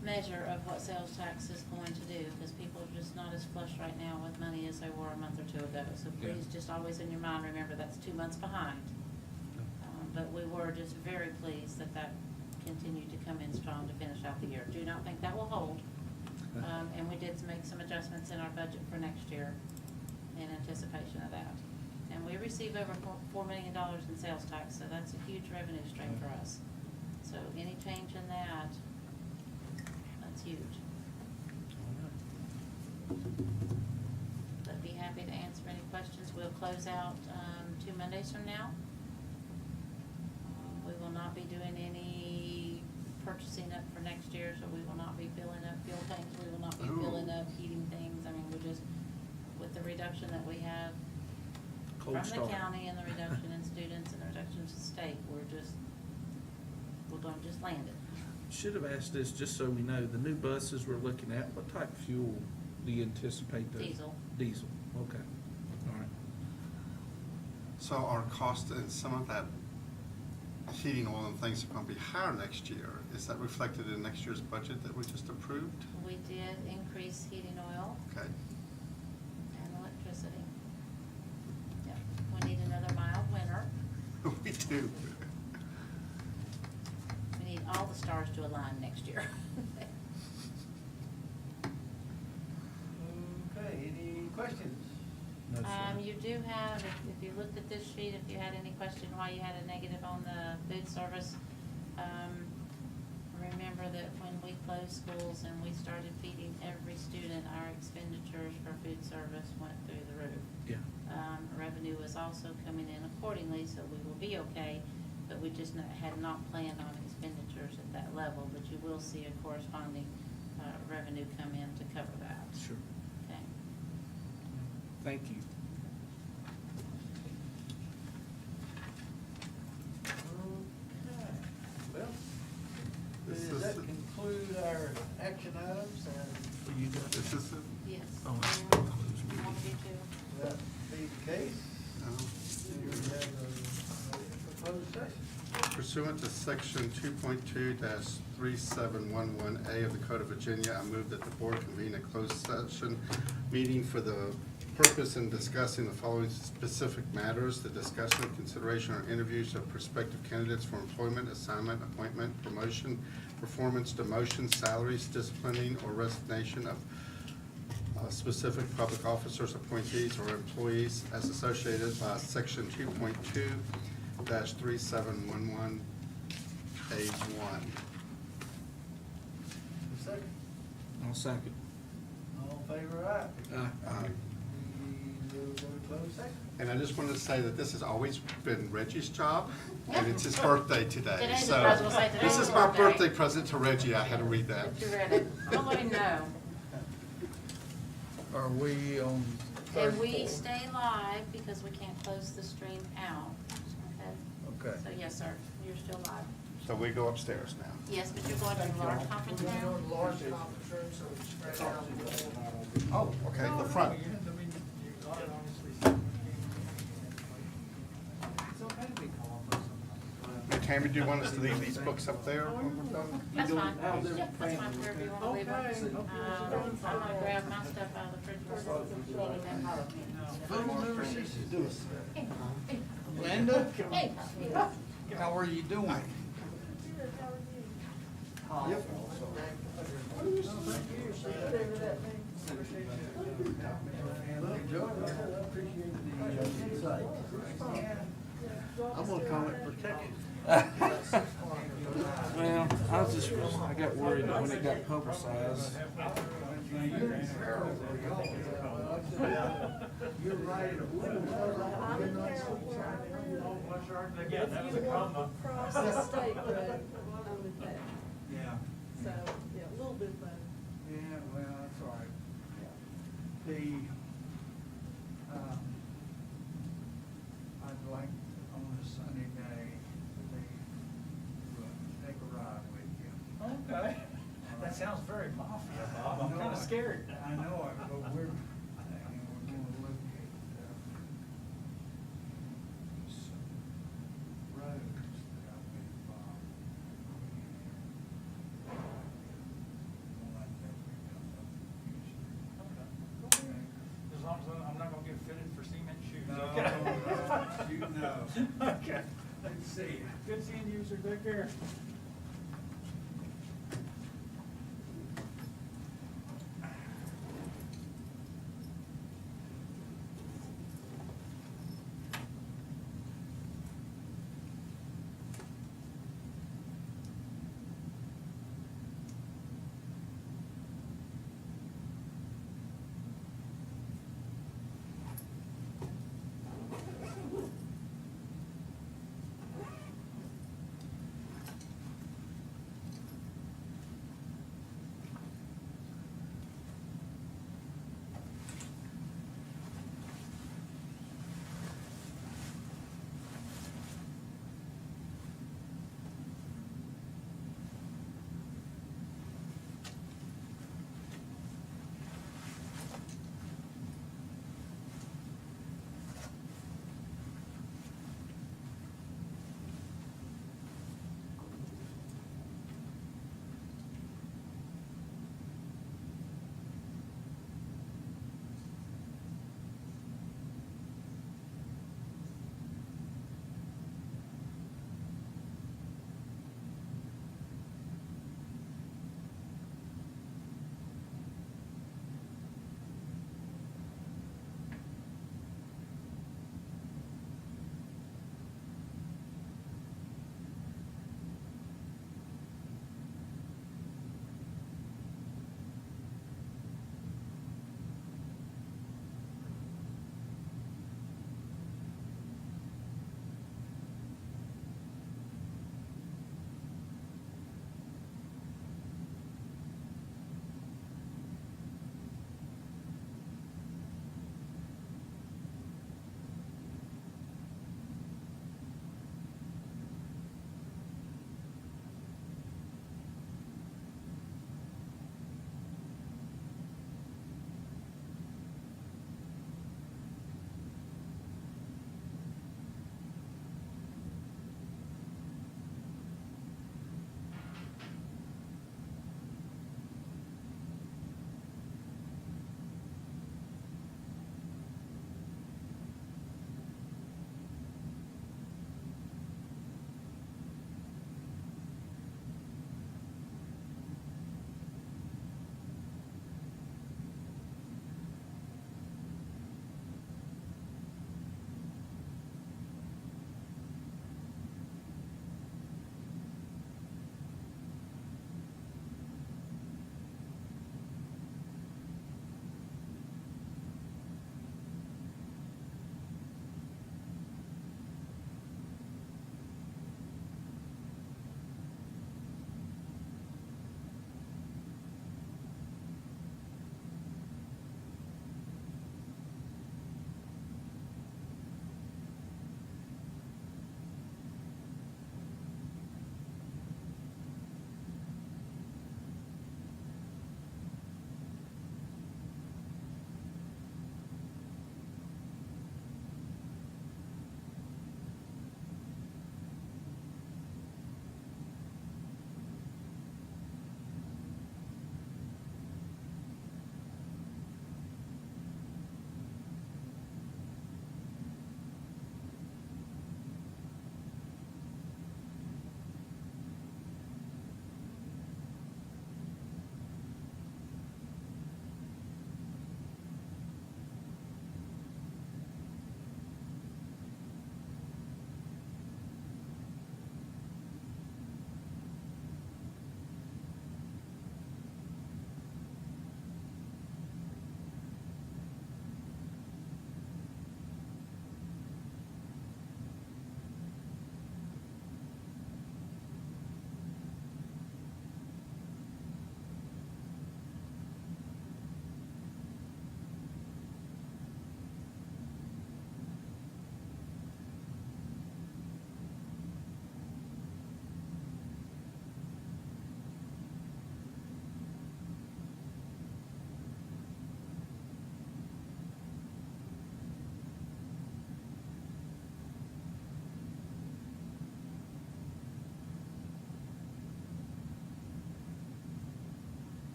measure of what sales tax is going to do, because people are just not as flush right now with money as they were a month or two ago. So please, just always in your mind, remember that's 2 months behind. But we were just very pleased that continued to come in strong to finish out the year. Do not think that will hold. And we did make some adjustments in our budget for next year in anticipation of that. And we receive over $4 million in sales tax, so that's a huge revenue stream for us. So any change in that, that's huge. But be happy to answer any questions. We'll close out 2 Mondays from now. We will not be doing any purchasing up for next year, so we will not be filling up fuel tanks, we will not be filling up heating things. I mean, we're just, with the reduction that we have from the county and the reduction in students and the reduction to state, we're going to just land it. Should have asked this, just so we know, the new buses we're looking at, what type of fuel do you anticipate those? Diesel. Diesel, okay, all right. So our cost and some of that heating oil and things are gonna be higher next year. Is that reflected in next year's budget that we just approved? We did increase heating oil Okay. and electricity. Yep, we need another mild winter. We do. We need all the stars to align next year. Okay, any questions? No, sir. You do have, if you looked at this sheet, if you had any question why you had a negative on the food service, remember that when we closed schools and we started feeding every student, our expenditures for food service went through the roof. Yeah. Revenue was also coming in accordingly, so we will be okay, but we just had not planned on expenditures at that level, but you will see a corresponding revenue come in to cover that. Sure. Okay. Thank you. Okay, well, This does is that the- conclude our action items and You got it? This is it? Yes. Oh, You want to do two? that be the case? No. We have a proposed session. Pursuant to section 2.2-3711A of the Code of Virginia, I move that the board convene a closed session meeting for the purpose in discussing the following specific matters: the discussion, consideration, or interviews of prospective candidates for employment, assignment, appointment, promotion, performance, demotion, salaries, disciplining, or resignation of specific public officers, appointees, or employees as associated by section 2.2-3711A1. Second. I'll second. All in favor, aye? Aye. We will go to closed session. And I just wanted to say that this has always been Reggie's job, and it's his birthday today. Today's So I was gonna say, today's this is his my birthday. birthday present to Reggie. I had to read that. But you read it. I'll let him know. Are we on third And we floor? stay live because we can't close the stream out. Okay? Okay. So yes, sir, you're still live. So we go upstairs now. Yes, but you're going to the large conference We're going room? to the large conference room, so we spread out a little. Oh, okay, the front. It's okay to be calm for something. Hey, Tammy, do you want us to leave these books up there when we're done? That's fine. Yeah, that's fine, wherever you want to leave them. Okay. I'm gonna grab my stuff out of the refrigerator. Fool never ceases to do it. Linda? Hey. How are you doing? Yep. Well, George, I appreciate the insight. I'm gonna call it protection. Well, I got worried that when it got publicized. You're right. I'm in Carroll where I live. If you walk across the state road, I'm in there. Yeah. So, yeah, a little bit better. Yeah, well, that's all right. I'd like on a sunny day, to take a ride with you. Okay. That sounds very mafia, Bob. I'm I know kinda it. scared. I know it, but we're gonna look at, some roads that I've been involved in. One that we come up with. Okay. As long as I'm not gonna get fitted for cement shoes, No, okay? no, you know. Okay. Good to see you. Good seeing you, sir. Take care.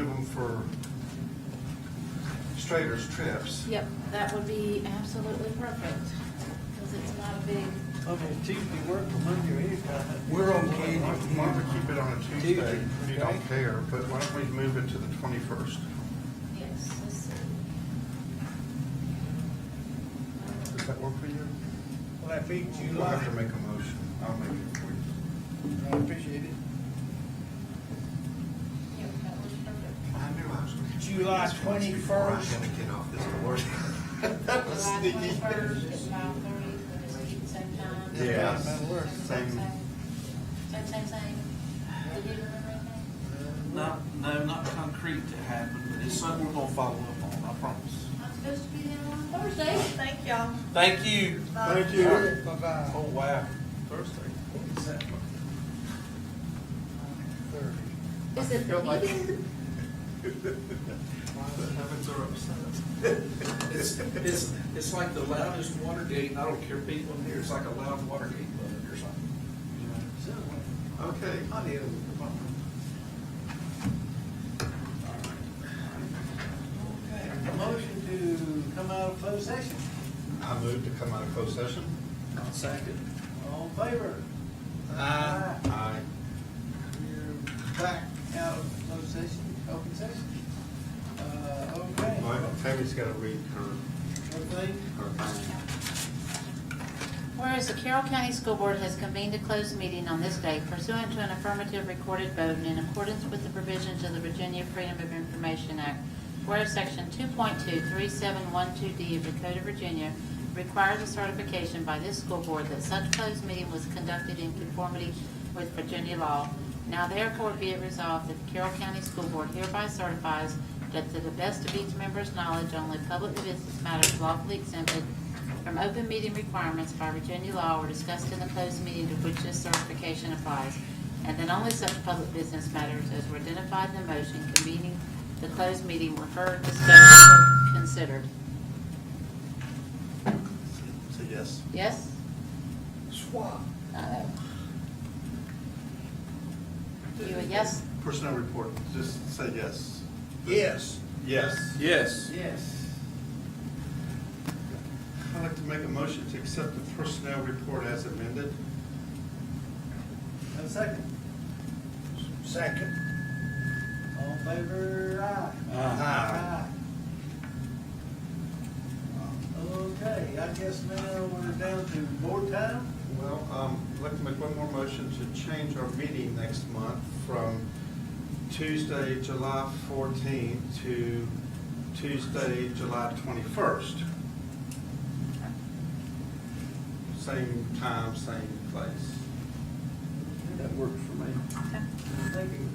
move them for Strader's trips. Yep, that would be absolutely perfect, because it's not a big, Okay, Tuesday work for Monday or any time. We're okay. Why don't we keep it on a Tuesday, Tuesday, if you don't care, but why don't we move it to the 21st? yes, let's see. Does that work for you? Will that be You don't July? have to make a motion, I'll make it for you. I appreciate it. Yep, that was perfect. I knew I was gonna. July 21st. Gonna get off this board. That was July sneaky. 21st at 5:30, we'll just keep the same time. Yeah, That'll work. same. Same. Did you remember anything? Not concrete to happen, but it's something we're gonna follow up on, I promise. I'm supposed to be there on Thursday. Thank y'all. Thank you. Thank you. Bye-bye. Oh, wow, Thursday. Is it the meeting? Heavens are upset. It's like the loudest Watergate, and I don't care people in here, it's like a loud Watergate bug or something. You know? Okay. I did. Okay, a motion to come out of closed session. I move to come out of closed session. I'll second. All in favor? Aye. Aye. We're back out of closed session, open session. Okay. Well, Tammy's gotta read her Everything? thing. Whereas the Carroll County School Board has convened a closed meeting on this day pursuant to an affirmative recorded vote and in accordance with the provisions of the Virginia Freedom of Information Act. Whereas Section 2.23712D of the Code of Virginia requires a certification by this school board that such closed meeting was conducted in conformity with Virginia law. Now therefore be it resolved that the Carroll County School Board hereby certifies that to the best of each member's knowledge, only public business matters lawfully exempted from open meeting requirements by Virginia law were discussed in the closed meeting to which this certification applies, and that only such public business matters as were identified in the motion convening the closed meeting were heard, discussed, or considered. Say yes. Yes? Swap. You a yes? Personnel report, just say yes. Yes. Yes. Yes. Yes. I'd like to make a motion to accept the personnel report as amended. And a second. Second. All in favor, aye. Aye. Okay, I guess now we're down to board time. Well, I'd like to make one more motion to change our meeting next month from Tuesday, July 14th to Tuesday, July 21st. Same time, same place. That works for me. Thank you.